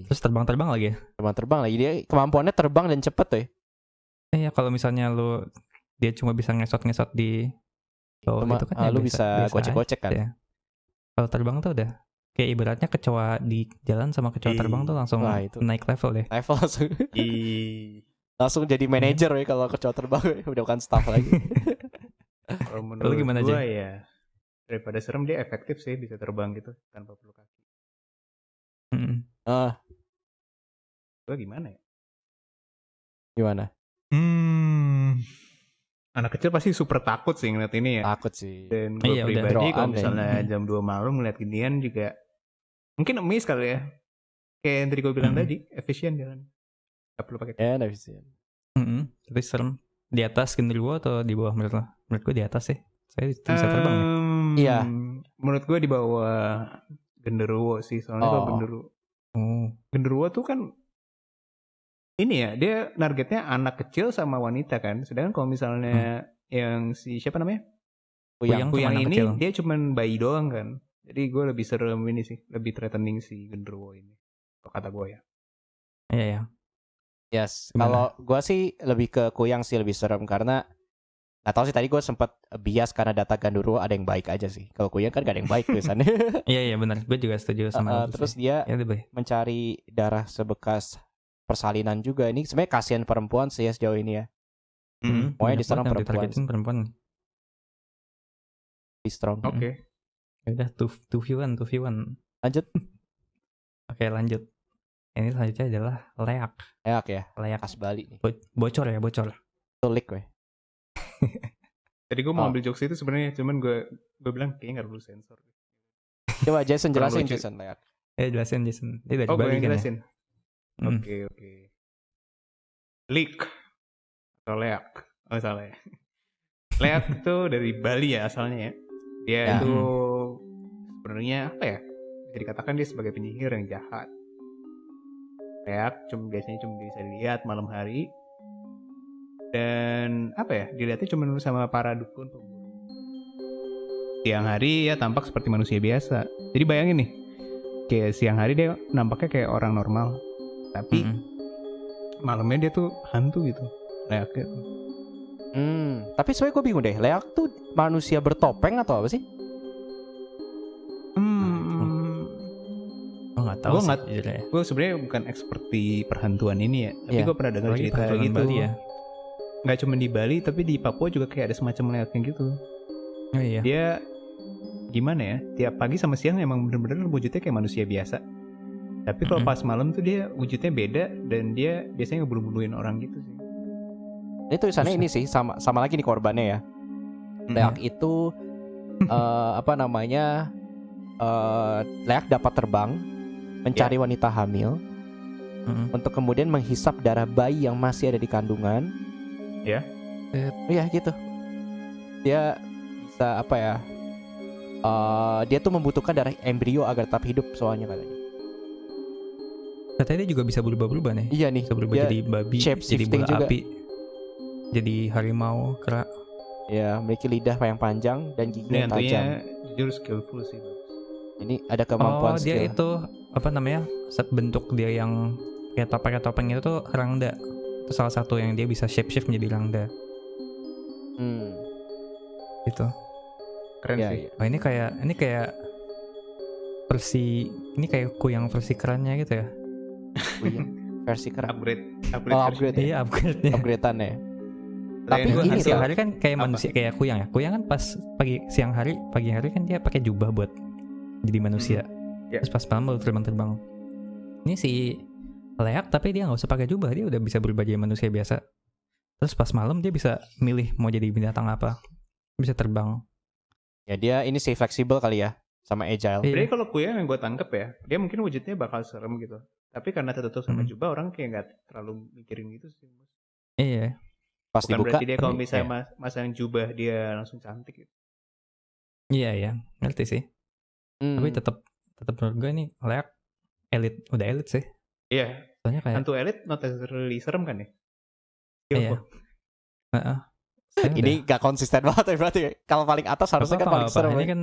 terus terbang-terbang lagi. Terbang lagi, dia kemampuannya terbang dan cepet weh. Iya kalau misalnya dia cuma bisa ngesot-ngesot di itu kan lu bisa gocek-gocek kan. Ya. Kalau terbang tuh udah kayak ibaratnya kecoa di jalan sama kecoa terbang tuh langsung naik level deh. Level langsung. Langsung jadi manajer ya kalau kecoa terbang udah bukan staff lagi. Kalau menurut gimana gue ya daripada serem dia efektif sih, bisa terbang gitu tanpa perlu kaki. Gue gimana ya? Gimana? Anak kecil pasti super takut sih ngeliat ini ya. Takut sih. Dan gue pribadi kalau misalnya jam 2 malam ngeliat ginian juga mungkin emis kali ya. Kayak yang tadi gue bilang tadi, efisien jalan. Gak perlu pakai. Ya, efisien. Tapi serem. Di atas genderuwo atau di bawah menurut lo? Menurut gue di atas sih. Saya bisa terbang ya. Iya. Menurut gue di bawah genderuwo sih. Soalnya kalau genderuwo tuh kan ini ya, dia targetnya anak kecil sama wanita kan. Sedangkan kalau misalnya yang si siapa namanya? Kuyang ini kecil. Dia cuman bayi doang kan. Jadi gue lebih serem ini sih, lebih threatening si genderuwo ini. Kalau kata gue ya. Iya. Yes. Kalau gue sih lebih ke Kuyang sih lebih serem karena nggak tahu sih, tadi gue sempat bias karena data genderuwo ada yang baik aja sih. Kalau Kuyang kan gak ada yang baik tulisannya. Iya benar. Gue juga setuju sama itu. Terus dia mencari darah sebekas persalinan juga. Ini sebenarnya kasihan perempuan sih ya sejauh ini ya. Pokoknya diserang perempuan. Be strong. Oke. Udah 2v1. Lanjut. Oke, lanjut. Ini selanjutnya adalah leak. Leak ya. Leak khas Bali nih. Bocor. Tulik weh. Tadi gue mau ambil jokes itu sebenarnya, cuman gue bilang kayaknya nggak perlu sensor. Coba Jason jelasin lucu. Jason Leak. Jelasin Jason. Dia dari Oh, gue Bali yang kan ya. jelasin. Oke. Leak atau leak. Oh salah ya. Leak itu dari Bali ya asalnya ya. Dia itu sebenarnya apa ya? Bisa dikatakan dia sebagai penyihir yang jahat. Leak biasanya cuma bisa dilihat malam hari. Dan apa ya? Dilihatnya cuma sama para dukun pemburu. Siang hari ya tampak seperti manusia biasa. Jadi bayangin nih, kayak siang hari dia nampaknya kayak orang normal, tapi malamnya dia tuh hantu gitu. Leaknya tuh. Tapi sebenarnya gue bingung deh, Leak tuh manusia bertopeng atau apa sih? Gue nggak tahu sih. Gue sebenarnya bukan expert di perhantuan ini ya, tapi gue pernah dengar cerita gitu. Bali ya. Nggak cuma di Bali, tapi di Papua juga kayak ada semacam leaknya gitu. Oh iya. Dia gimana ya? Tiap pagi sama siang emang bener-bener wujudnya kayak manusia biasa. Tapi kalau pas malam tuh dia wujudnya beda dan dia biasanya ngebulu-buluin orang gitu sih. Ini tulisannya ini sih sama lagi nih korbannya ya. Leak itu apa namanya? Leak dapat terbang mencari wanita hamil untuk kemudian menghisap darah bayi yang masih ada di kandungan. Ya. Iya gitu. Dia bisa apa ya? Dia tuh membutuhkan darah embrio agar tetap hidup soalnya katanya. Katanya dia juga bisa berubah-ubah nih. Iya nih. Bisa berubah jadi babi, jadi bola juga. api, jadi harimau, kera. Ya, memiliki lidah yang panjang dan gigi yang tajam. Ini jujur skillful sih. Ini ada kemampuan dia skill. itu apa namanya? Set bentuk dia yang kayak topeng itu tuh rangda. Itu salah satu yang dia bisa shape-shift menjadi rangda. Gitu. Keren ya, sih. ya. Oh, ini kayak versi ini kayak kuyang versi kerannya gitu ya. Versi keren. Upgrade. Iya, upgrade-nya. Upgrade-annya. Tapi ini siang hari kan kayak manusia, kayak kuyang ya. Kuyang kan pas pagi hari kan dia pakai jubah buat jadi manusia. Terus pas malam baru terbang. Ini si Leak tapi dia nggak usah pakai jubah, dia udah bisa berubah jadi manusia biasa. Terus pas malam dia bisa milih mau jadi binatang apa, bisa terbang. Ya dia ini sih fleksibel kali ya, sama agile. Jadi kalau kuyang yang gue tangkep ya, dia mungkin wujudnya bakal serem gitu. Tapi karena tertutup sama jubah, orang kayak nggak terlalu mikirin gitu sih. Iya. Pas Bukan dibuka berarti dia kalau misalnya masang jubah dia langsung cantik gitu. Iya, ngerti sih. Tapi tetap menurut gue nih Leak udah elit sih. Iya. Soalnya kayak hantu elit not necessarily serem kan ya? Iya. Ini gak konsisten banget ya berarti. Kalau paling atas harusnya kan paling serem. Ini kan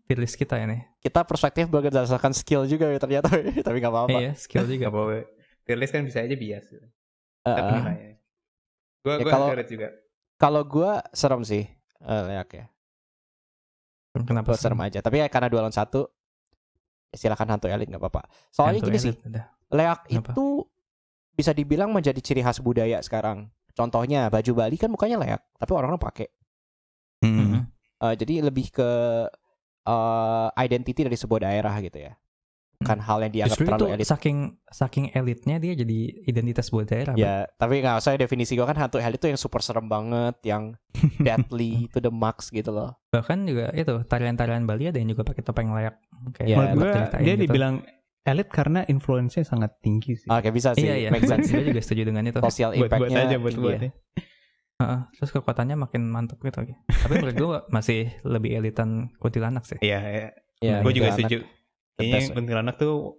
tier list kita ini. Kita perspektif berdasarkan skill juga ya ternyata. Tapi gak apa-apa. Iya, skill juga. Gak apa-apa. Tier list kan bisa aja bias. Tapi nilainya. Gue elit juga. Kalau gue serem sih Leak ya. Kenapa serem aja. Tapi ya karena 2 lawan 1 silakan hantu elit gak apa-apa. Soalnya hantu gini sih, Leak itu bisa dibilang menjadi ciri khas budaya sekarang. Contohnya baju Bali kan mukanya leak, tapi orang-orang pakai. Jadi lebih ke identity dari sebuah daerah gitu ya. Bukan hal yang dianggap justru terlalu itu elit. Saking elitnya dia jadi identitas sebuah daerah. Ya, tapi nggak usah definisi gue kan hantu elit itu yang super serem banget, yang deadly to the max gitu loh. Bahkan juga itu tarian-tarian Bali ada yang juga pakai topeng leak. Kayak dia gitu. Dibilang elit karena influence-nya sangat tinggi sih. Oke, bisa sih. Iya. Make sense. Saya juga setuju dengan itu. Social impact-nya tinggi. Terus kekuatannya makin mantap gitu. Tapi menurut gue masih lebih elitan kuntilanak sih. Iya. Gue juga setuju. Kayaknya kuntilanak tuh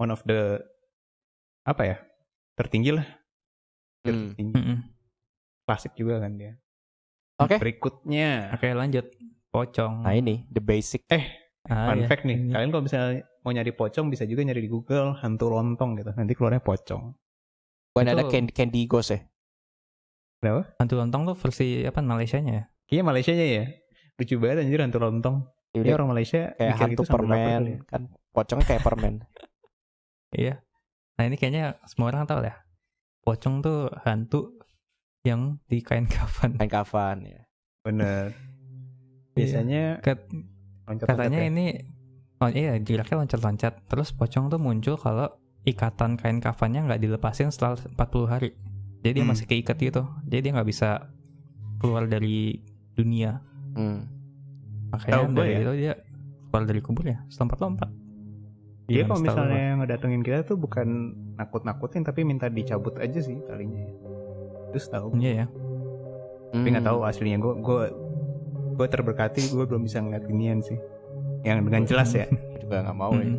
one of the apa ya? Tertinggi lah. Tertinggi. Klasik juga kan dia. Oke. Berikutnya. Oke, lanjut. Pocong. Nah ini the basic. Fun fact nih, kalian kalau misalnya mau nyari pocong bisa juga nyari di Google hantu lontong gitu. Nanti keluarnya pocong. Bukan ada Candy Ghost ya? Kenapa? Hantu lontong tuh versi apa Malaysianya ya? Iya Malaysianya ya. Lucu banget anjir hantu lontong. Dia orang Malaysia kayak hantu gitu permen kan. Pocongnya kayak permen. Iya. Nah ini kayaknya semua orang tahu ya. Pocong tuh hantu yang di kain kafan. Kain kafan ya. Bener. Biasanya katanya ini geraknya loncat-loncat. Terus pocong tuh muncul kalau ikatan kain kafannya nggak dilepasin setelah 40 hari. Jadi dia masih keikat gitu. Jadi dia nggak bisa keluar dari dunia. Makanya Tahu gue dari ya. itu dia keluar dari kubur ya, lompat-lompat. Dia Gimana kalau setahu misalnya ngedatengin kita tuh bukan nakut-nakutin tapi minta dicabut aja sih talinya. Terus tahu. Iya ya. Tapi nggak tahu aslinya. Gue terberkati gue belum bisa ngeliat ginian sih. Yang dengan jelas ya. Juga nggak mau ya.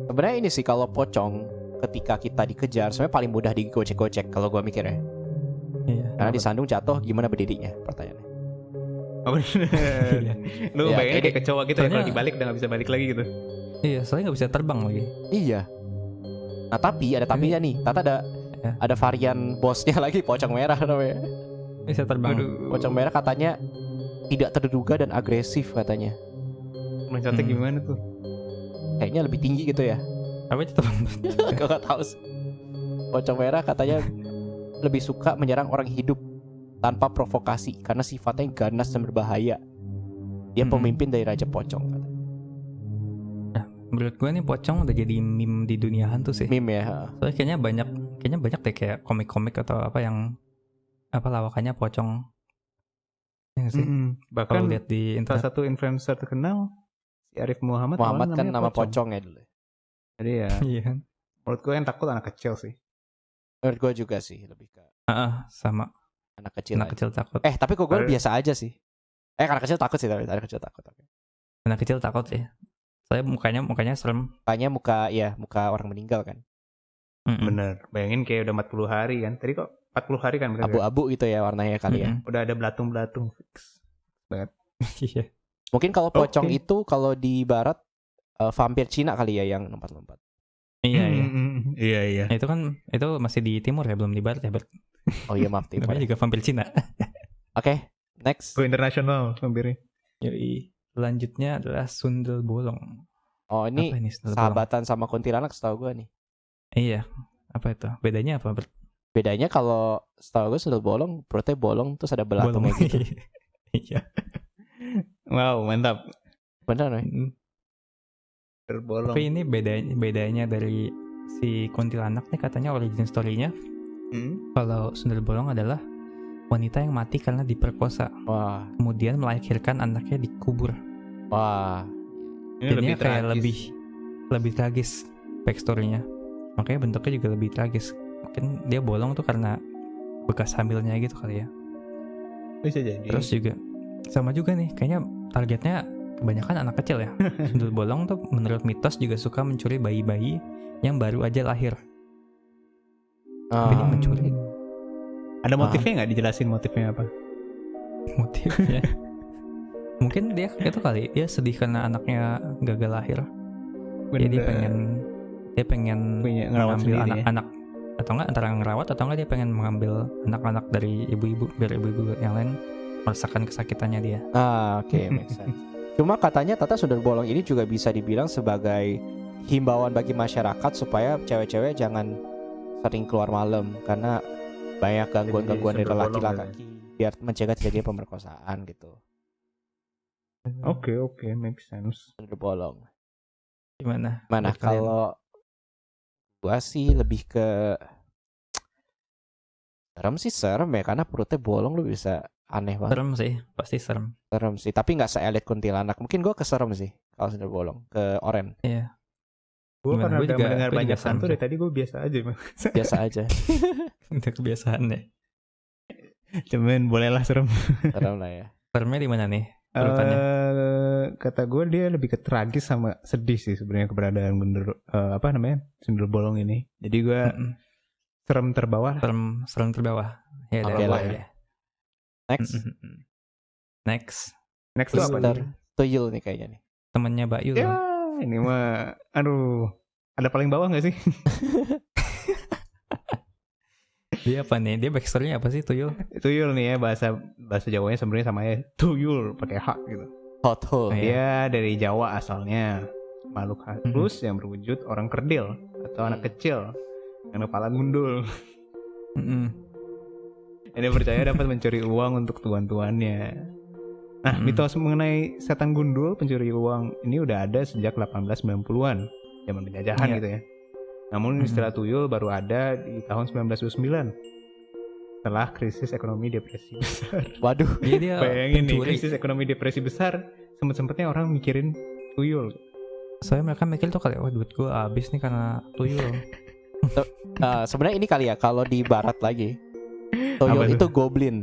Sebenarnya ini sih kalau pocong ketika kita dikejar sebenarnya paling mudah digocek-gocek kalau gue mikir ya. Iya. Karena disandung jatuh gimana berdirinya pertanyaannya. Oh bener. Iya. Lu Ya, bayangin kayak kecoa gitu ya soalnya- kalau dibalik udah nggak bisa balik lagi gitu. Iya, soalnya nggak bisa terbang lagi. Iya. Nah tapi ada tapinya nih. Tata Ya. ada varian bosnya lagi pocong merah namanya. Bisa terbang. Pocong merah katanya tidak terduga dan agresif katanya. Loncatnya gimana tuh? Kayaknya lebih tinggi gitu ya. Apa itu terbang? Gue gak tahu sih. Pocong merah katanya lebih suka menyerang orang hidup tanpa provokasi karena sifatnya ganas dan berbahaya. Dia pemimpin dari Raja Pocong katanya. Menurut gue nih pocong udah jadi meme di dunia hantu sih. Meme ya. Soalnya kayaknya banyak deh kayak komik-komik atau apa yang apa lawakannya pocong. Ya nggak sih? Bahkan Kalau lihat di salah internet. satu influencer terkenal si Arif Muhammad Muhammad kan namanya nama pocong ya dulu. Jadi ya Iya kan? menurut gue yang takut anak kecil sih. Menurut gue juga sih lebih ke Sama anak kecil. anak aja. kecil takut. Tapi kok gue Padahal- biasa aja sih. Anak kecil takut sih, tapi anak kecil takut. Anak kecil takut sih. Saya mukanya serem. Kayaknya muka orang meninggal kan. Bener. Bayangin kayak udah 40 hari kan. Tadi kok 40 hari kan bener. Abu-abu gitu ya warnanya kali ya. Udah ada belatung-belatung fix. Iya. Mungkin kalau pocong Oke. itu kalau di barat vampir Cina kali ya yang lompat-lompat. Iya. Iya. Nah, itu masih di timur ya, belum di barat ya. Oh iya maaf timur. Namanya juga vampir Cina. Oke, next. Go internasional vampirnya. Yoi. Selanjutnya adalah sundel bolong. Oh ini Apa ini sundel bolong? sahabatan sama kuntilanak setahu gue nih. Iya. Apa itu? Bedanya apa? Bedanya kalau setahu gue sundel bolong perutnya bolong terus ada belatungnya gitu. Iya. Wow, mantap. Bener nih. Terbolong. Tapi ini bedanya dari si kuntilanak nih katanya origin story-nya kalau sundel bolong adalah wanita yang mati karena diperkosa, Wah, kemudian melahirkan anaknya dikubur. wah. Ini Jadinya kayak tragis. lebih tragis backstory-nya. Makanya bentuknya juga lebih tragis. Mungkin dia bolong tuh karena bekas hamilnya gitu kali ya. Bisa jadi. Terus juga sama juga nih, kayaknya targetnya kebanyakan anak kecil ya. Sundel bolong tuh menurut mitos juga suka mencuri bayi-bayi yang baru aja lahir. Tapi dia mencuri. Ada motifnya nggak? Dijelasin motifnya apa? Motifnya mungkin dia itu kali dia sedih karena anaknya gagal lahir. Jadi dia pengen Punya ngerawat mengambil sendiri ya? anak-anak atau enggak antara ngerawat atau enggak dia pengen mengambil anak-anak dari ibu-ibu biar ibu-ibu yang lain merasakan kesakitannya dia. Oke, make sense. Cuma katanya Tata sundel bolong ini juga bisa dibilang sebagai himbauan bagi masyarakat supaya cewek-cewek jangan sering keluar malam karena banyak gangguan-gangguan dari sundel bolong laki-laki biar mencegah terjadinya pemerkosaan gitu. Oke, make sense. Sundel bolong. Gimana? Mana menurut kalian? kalau gua sih lebih ke serem ya karena perutnya bolong lu bisa aneh banget. Serem sih, pasti serem. Serem sih, tapi nggak se-elit kuntilanak. Mungkin gua keserem sih kalau sundel bolong ke oren. Iya. Gue Gimana? karena Gua udah juga- mendengar gua juga banyak serem hantu sih. dari tadi gue biasa aja. Biasa aja. Udah kebiasaan deh. Cuman bolehlah serem. Serem lah ya. Seremnya di mana nih? Urutannya. Kata gue dia lebih ke tragis sama sedih sih sebenarnya keberadaan sundel bolong ini. Jadi gue Mm-mm. serem terbawah. Serem terbawah. Ya udah, Oke lah boleh ya. deh. Next, Mm-mm. Next, Next tuh apa Mister nih? Tuyul nih kayaknya nih. temennya Mbak Yul. Ya ini mah, aduh, ada paling bawah nggak sih? Dia apa nih? Dia backstory-nya apa sih Tuyul? Tuyul nih ya bahasa Jawanya sebenarnya sama ya tuyul pakai H gitu. Hot hole. Iya. Dia dari Jawa asalnya. Makhluk halus yang berwujud orang kerdil atau anak kecil yang kepala gundul. Mm-mm. Ini percaya dapat mencuri uang untuk tuan-tuannya. Nah, mitos mengenai setan gundul pencuri uang ini udah ada sejak 1890-an, zaman penjajahan Iya. gitu ya. Namun istilah tuyul baru ada di tahun 1929. setelah krisis ekonomi depresi besar. Waduh. Dia Bayangin nih, pencuri. krisis ekonomi depresi besar, sempet-sempetnya orang mikirin tuyul. Soalnya mereka mikir tuh kayak, wah duit gue habis nih karena tuyul. Sebenarnya ini kali ya kalau di barat lagi. Tuyul Apa tuh? itu goblin.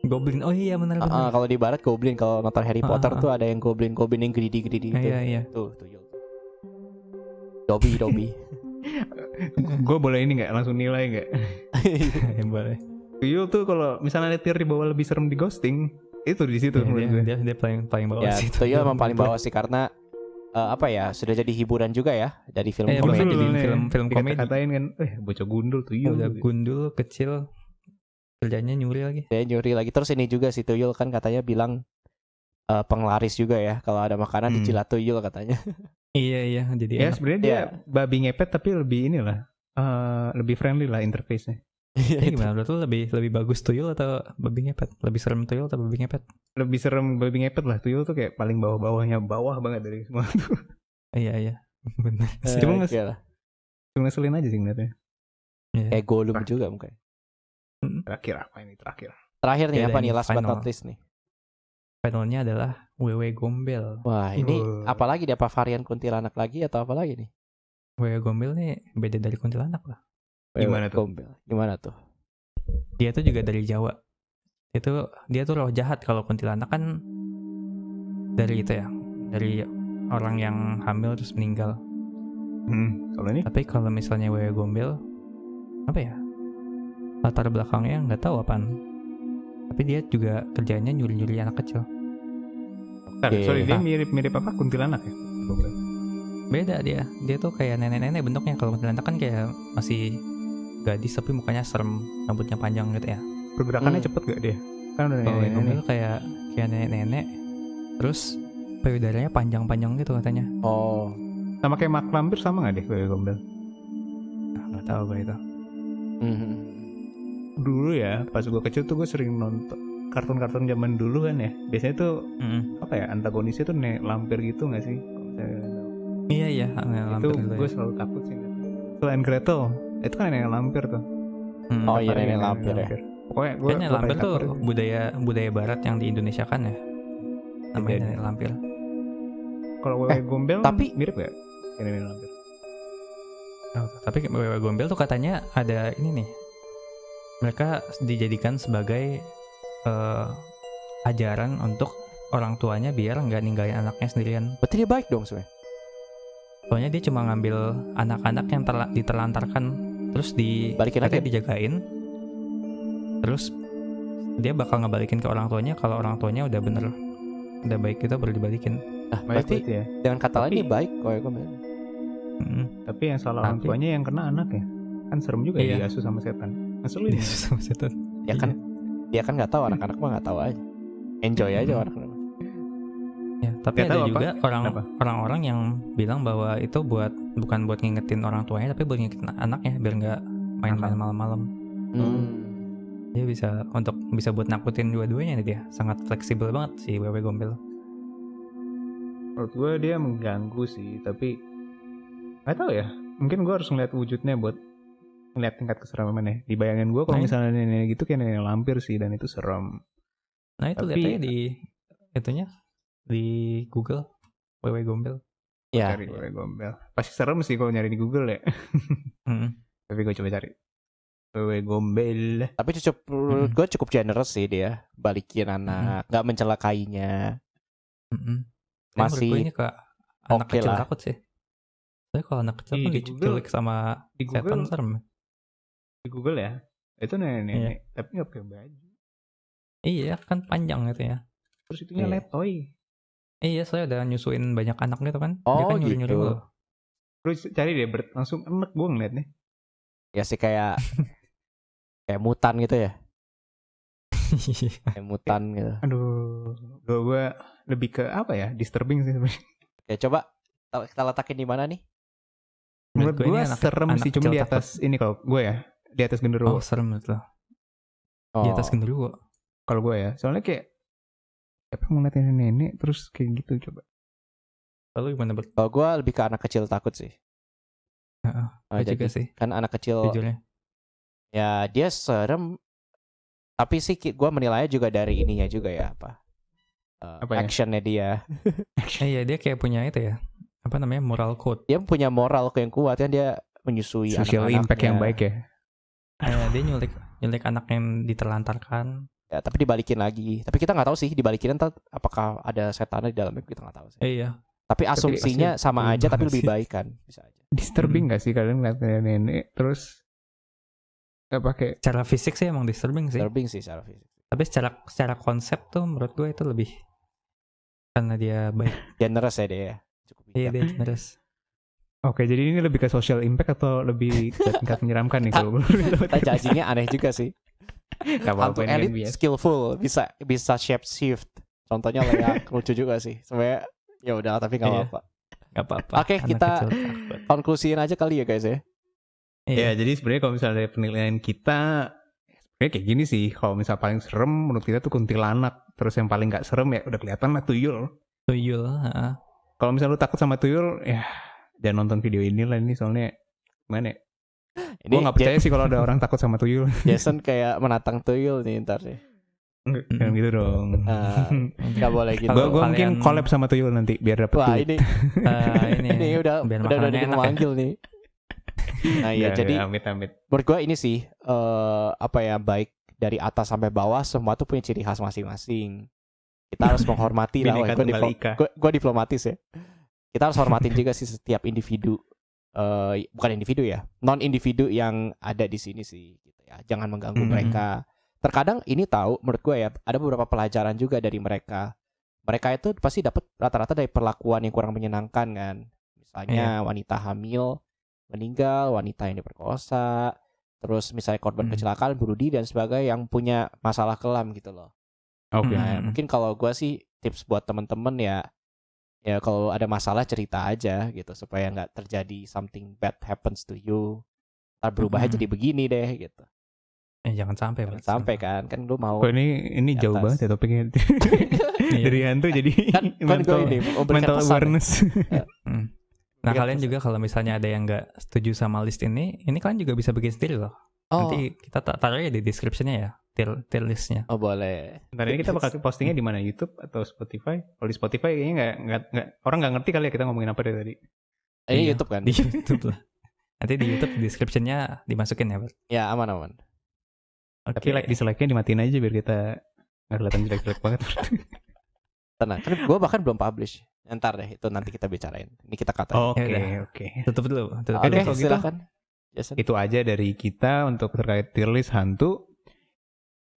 Goblin. Oh iya benar-benar. Kalau di barat goblin, kalau nonton Harry Potter tuh ada yang goblin yang greedy gitu. Iya. Tuh, tuyul. Dobby. Gue boleh ini nggak langsung nilai nggak? Boleh. Tuyul tuh kalau misalnya nyetir di bawah lebih serem di ghosting, itu di situ menurut gue. Dia paling bawah Ya, sih. tuyul emang paling bawah sih karena apa ya, sudah jadi hiburan juga ya dari film Iya, komedi. bahkan jadi film komedi. Dikata-katain kan, bocah gundul tuyul. Udah gundul, kecil, kerjanya nyuri lagi. Dia nyuri lagi. Terus ini juga si tuyul kan katanya bilang penglaris juga ya, kalau ada makanan dijilat tuyul katanya. Iya. Jadi Ya enak. sebenarnya dia babi ngepet tapi lebih inilah, lebih friendly lah interface-nya. Ini gimana? Menurut lu lebih bagus tuyul atau babi ngepet? Lebih serem tuyul atau babi ngepet? Lebih serem babi ngepet lah. Tuyul tuh kayak paling bawah banget dari semua tuh. Iya. Benar. Cuma Oke lah. Cuma ngeselin aja sih ngeliatnya. Kayak Gollum juga mungkin. Terakhir apa ini terakhir? Terakhir nih Oke, apa dan nih, ini last but final. not least nih. Finalnya adalah Wewe Gombel. Wah, ini apalagi dia, apa varian kuntilanak lagi atau apa lagi nih? Wewe Gombel nih beda dari kuntilanak lah. Gimana tuh? Gombel. Gimana tuh? Dia tuh juga dari Jawa. Dia tuh roh jahat. Kalau kuntilanak kan dari itu ya, dari orang yang hamil terus meninggal. Kalau ini Tapi kalau misalnya Wewe Gombel, apa ya, latar belakangnya nggak tahu apaan. Tapi dia juga kerjanya nyuri-nyuri anak kecil. sorry, dia mirip apa? Kuntilanak ya? Beda dia tuh kayak nenek-nenek bentuknya. Kalau kuntilanak kan kayak masih gadis tapi mukanya serem, rambutnya panjang gitu ya. Pergerakannya cepet gak dia? Kan udah Kalau Wewe Gombel nenek. kayak nenek-nenek, terus payudaranya panjang-panjang gitu katanya. Oh, Sama kayak mak lampir sama gak deh Wewe Gombel? Nggak tahu gue itu. Dulu ya, pas gue kecil tuh gue sering nonton kartun-kartun zaman dulu kan ya. Biasanya tuh apa ya, antagonisnya tuh nenek lampir gitu gak sih? Iya, Itu gue selalu takut sih. Selain Gretel, itu kan nenek lampir tuh. Oh iya, nenek lampir ya. Pokoknya gue Kayaknya lampir tuh budaya barat yang di Indonesia kan ya. Namanya nenek lampir. Kalau Wewe Gombel tapi- mirip gak? Kayak nenek lampir. Tapi Wewe Gombel tuh katanya ada ini nih. Mereka dijadikan sebagai ajaran untuk orang tuanya biar nggak ninggalin anaknya sendirian. Berarti dia baik dong sebenarnya. Soalnya dia cuma ngambil anak-anak yang diterlantarkan, terus Balikin lagi. dijagain, terus dia bakal ngebalikin ke orang tuanya kalau orang tuanya udah baik, kita baru dibalikin. Nah, Baik berarti ya. dengan kata lain Tapi- ini baik kok ya Gombel. Tapi yang salah orang Tapi- tuanya yang kena anaknya. Kan serem juga Iya. diasuh sama setan. Ngeselin. Dia sama setan. Ya kan, dia kan nggak tahu, anak-anak mah nggak tahu aja. Enjoy aja orang-anak. Ya, tapi Nggak ada tahu apa. juga Kenapa? orang-orang yang bilang bahwa itu bukan buat ngingetin orang tuanya, tapi buat ngingetin anaknya biar nggak main-main malam-malam. Dia bisa buat nakutin dua-duanya nih dia. Sangat fleksibel banget si Wewe Gombel. Menurut gue dia mengganggu sih, tapi nggak tahu ya. Mungkin gue harus ngeliat wujudnya buat ngeliat tingkat keseramannya. Di bayangan gue kalau Nah, misalnya nenek gitu kayak nenek lampir sih, dan itu serem. Nah itu Tapi- lihat aja di Google Wewe Gombel. Ya. Cari Wewe Gombel. Pasti serem sih kalau nyari di Google ya. Mm. Tapi gue coba cari Wewe Gombel. Tapi menurut gue cukup generous sih dia, balikin anak, nggak mencelakainya. Masih Menurut gue ini ke anak oke kecil lah. takut sih. Tapi kalau anak kecil kan Di Google- diculik sama Di setan Google, serem. di Google ya. Itu nenek-nenek, tapi nggak pakai baju. Iya kan panjang gitu ya. Terus itunya Iya. letoy. Iya saya udah nyusuin banyak anak gitu kan. Dia Oh, kan nyuri-nyuri gitu. mulu. Terus cari deh, langsung enek gue ngeliatnya. ya sih kayak kayak mutan gitu ya, kayak mutan gitu. Aduh, gue lebih ke apa ya? Disturbing sih sebenarnya. Ya coba kita letakin di mana nih? Menurut gue gue ini anak serem sih, cuma kecil di atas ini kalau gue ya, di atas genderuwo. Oh serem itu. Oh, Di atas genderuwo. Kalau gue ya, soalnya kayak siapa yang mau ngeliatin nenek terus kayak gitu coba. Lalu gimana Bert? Kalau gue lebih ke anak kecil takut sih. Heeh, Ah, gue juga jadi sih kan anak kecil jujurnya. Ya dia serem, tapi sih gue menilainya juga dari ininya juga ya apa ya? actionnya dia. Iya dia kayak punya itu ya, apa namanya, moral code. Dia punya moral yang kuat kan, dia menyusui Social anak-anaknya. impact yang baik ya. Dia nyulik anak yang diterlantarkan. Ya, tapi dibalikin lagi. Tapi kita nggak tahu sih dibalikin ntar apakah ada setan di dalamnya, kita nggak tahu sih. Iya. Tapi asumsinya sama aja, tapi lebih baik kan, bisa aja. Disturbing nggak sih kalian ngeliat nenek terus nggak pakai? Secara fisik sih emang disturbing sih. Disturbing sih secara fisik. Tapi secara konsep tuh menurut gue itu lebih, karena dia baik. Generous ya dia. Cukup Iya bijak. dia generous. Oke, jadi ini lebih ke social impact atau lebih ke tingkat menyeramkan nih kalau Kita judgingnya aneh juga sih. Gak Hantu apa-apa ini kan elit biasa. skillful, bisa shape shift. Contohnya Leak lucu juga sih. Sebenarnya ya udah, tapi nggak Iya. apa-apa. Gak apa-apa. Oke, anak kita kecil takut. konklusiin aja kali ya guys ya. Ya, jadi sebenarnya kalau misalnya dari penilaian kita, sebenarnya kayak gini sih. Kalau misalnya paling serem menurut kita tuh kuntilanak. Terus yang paling nggak serem ya udah kelihatan lah tuyul. Tuyul. Kalau misalnya lu takut sama tuyul, ya jangan nonton video ini lah, ini soalnya gimana ya? Ini Gue nggak percaya sih kalau ada orang takut sama tuyul. Jason kayak menantang tuyul nih ntar sih. Jangan gitu dong. Nggak boleh gitu. Gue Kalau mungkin kalian- collab sama tuyul nanti biar dapet Wah duit. ini udah biar udah makanannya enak ya. memanggil nih. Nah iya, Nggak, jadi amit-amit. menurut gue ini sih apa ya, baik dari atas sampai bawah semua tuh punya ciri khas masing-masing. Kita harus menghormati lah. Bineka Tunggal Ika. Gue diplomatis ya. Kita harus hormatin juga sih setiap individu, bukan individu ya, non individu yang ada di sini sih. Gitu ya. Jangan mengganggu mereka. Terkadang ini tahu menurut gue ya, ada beberapa pelajaran juga dari mereka. Mereka itu pasti dapat rata-rata dari perlakuan yang kurang menyenangkan kan. Misalnya wanita hamil meninggal, wanita yang diperkosa, terus misalnya korban kecelakaan, bunuh diri dan sebagainya yang punya masalah kelam gitu loh. Oke. Nah, mungkin kalau gue sih tips buat temen-temen ya kalau ada masalah cerita aja gitu supaya nggak terjadi something bad happens to you. Ntar berubahnya jadi begini deh gitu. Jangan sampai. Jangan sampai kan lu mau. Kok ini di jauh atas. banget ya topiknya. Dari hantu jadi kan gue ini memberikan mental pesan. awareness. Nah Berikan kalian pesan. juga kalau misalnya ada yang nggak setuju sama list ini kalian juga bisa bikin sendiri loh. Oh, Nanti kita taruh ya di description-nya ya, tier listnya. oh boleh. Ntar ini kita bakal postingnya di mana, YouTube atau Spotify? Kalau di Spotify kayaknya nggak orang nggak ngerti kali ya kita ngomongin apa dari tadi. Ini Iya, YouTube kan? Di YouTube lah. Nanti di YouTube description-nya dimasukin ya, Bang. Ya aman. Tapi like dislike-nya dimatiin aja biar kita nggak kelihatan jelek-jelek banget. Tenang, kan gue bahkan belum publish. Ntar deh, itu nanti kita bicarain. Ini kita katain. Oke. Tutup dulu. Tutup Oke, dulu. kalau gitu. silakan. Jason. Itu aja dari kita untuk terkait tier list hantu.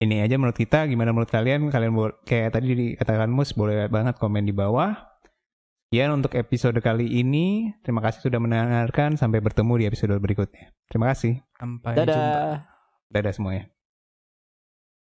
Ini aja menurut kita, gimana menurut kalian? Kalian kayak tadi dikatakan Mus, boleh banget komen di bawah. Sekian untuk episode kali ini. Terima kasih sudah mendengarkan. Sampai bertemu di episode berikutnya. Terima kasih. Sampai jumpa. Dadah. Dadah semuanya.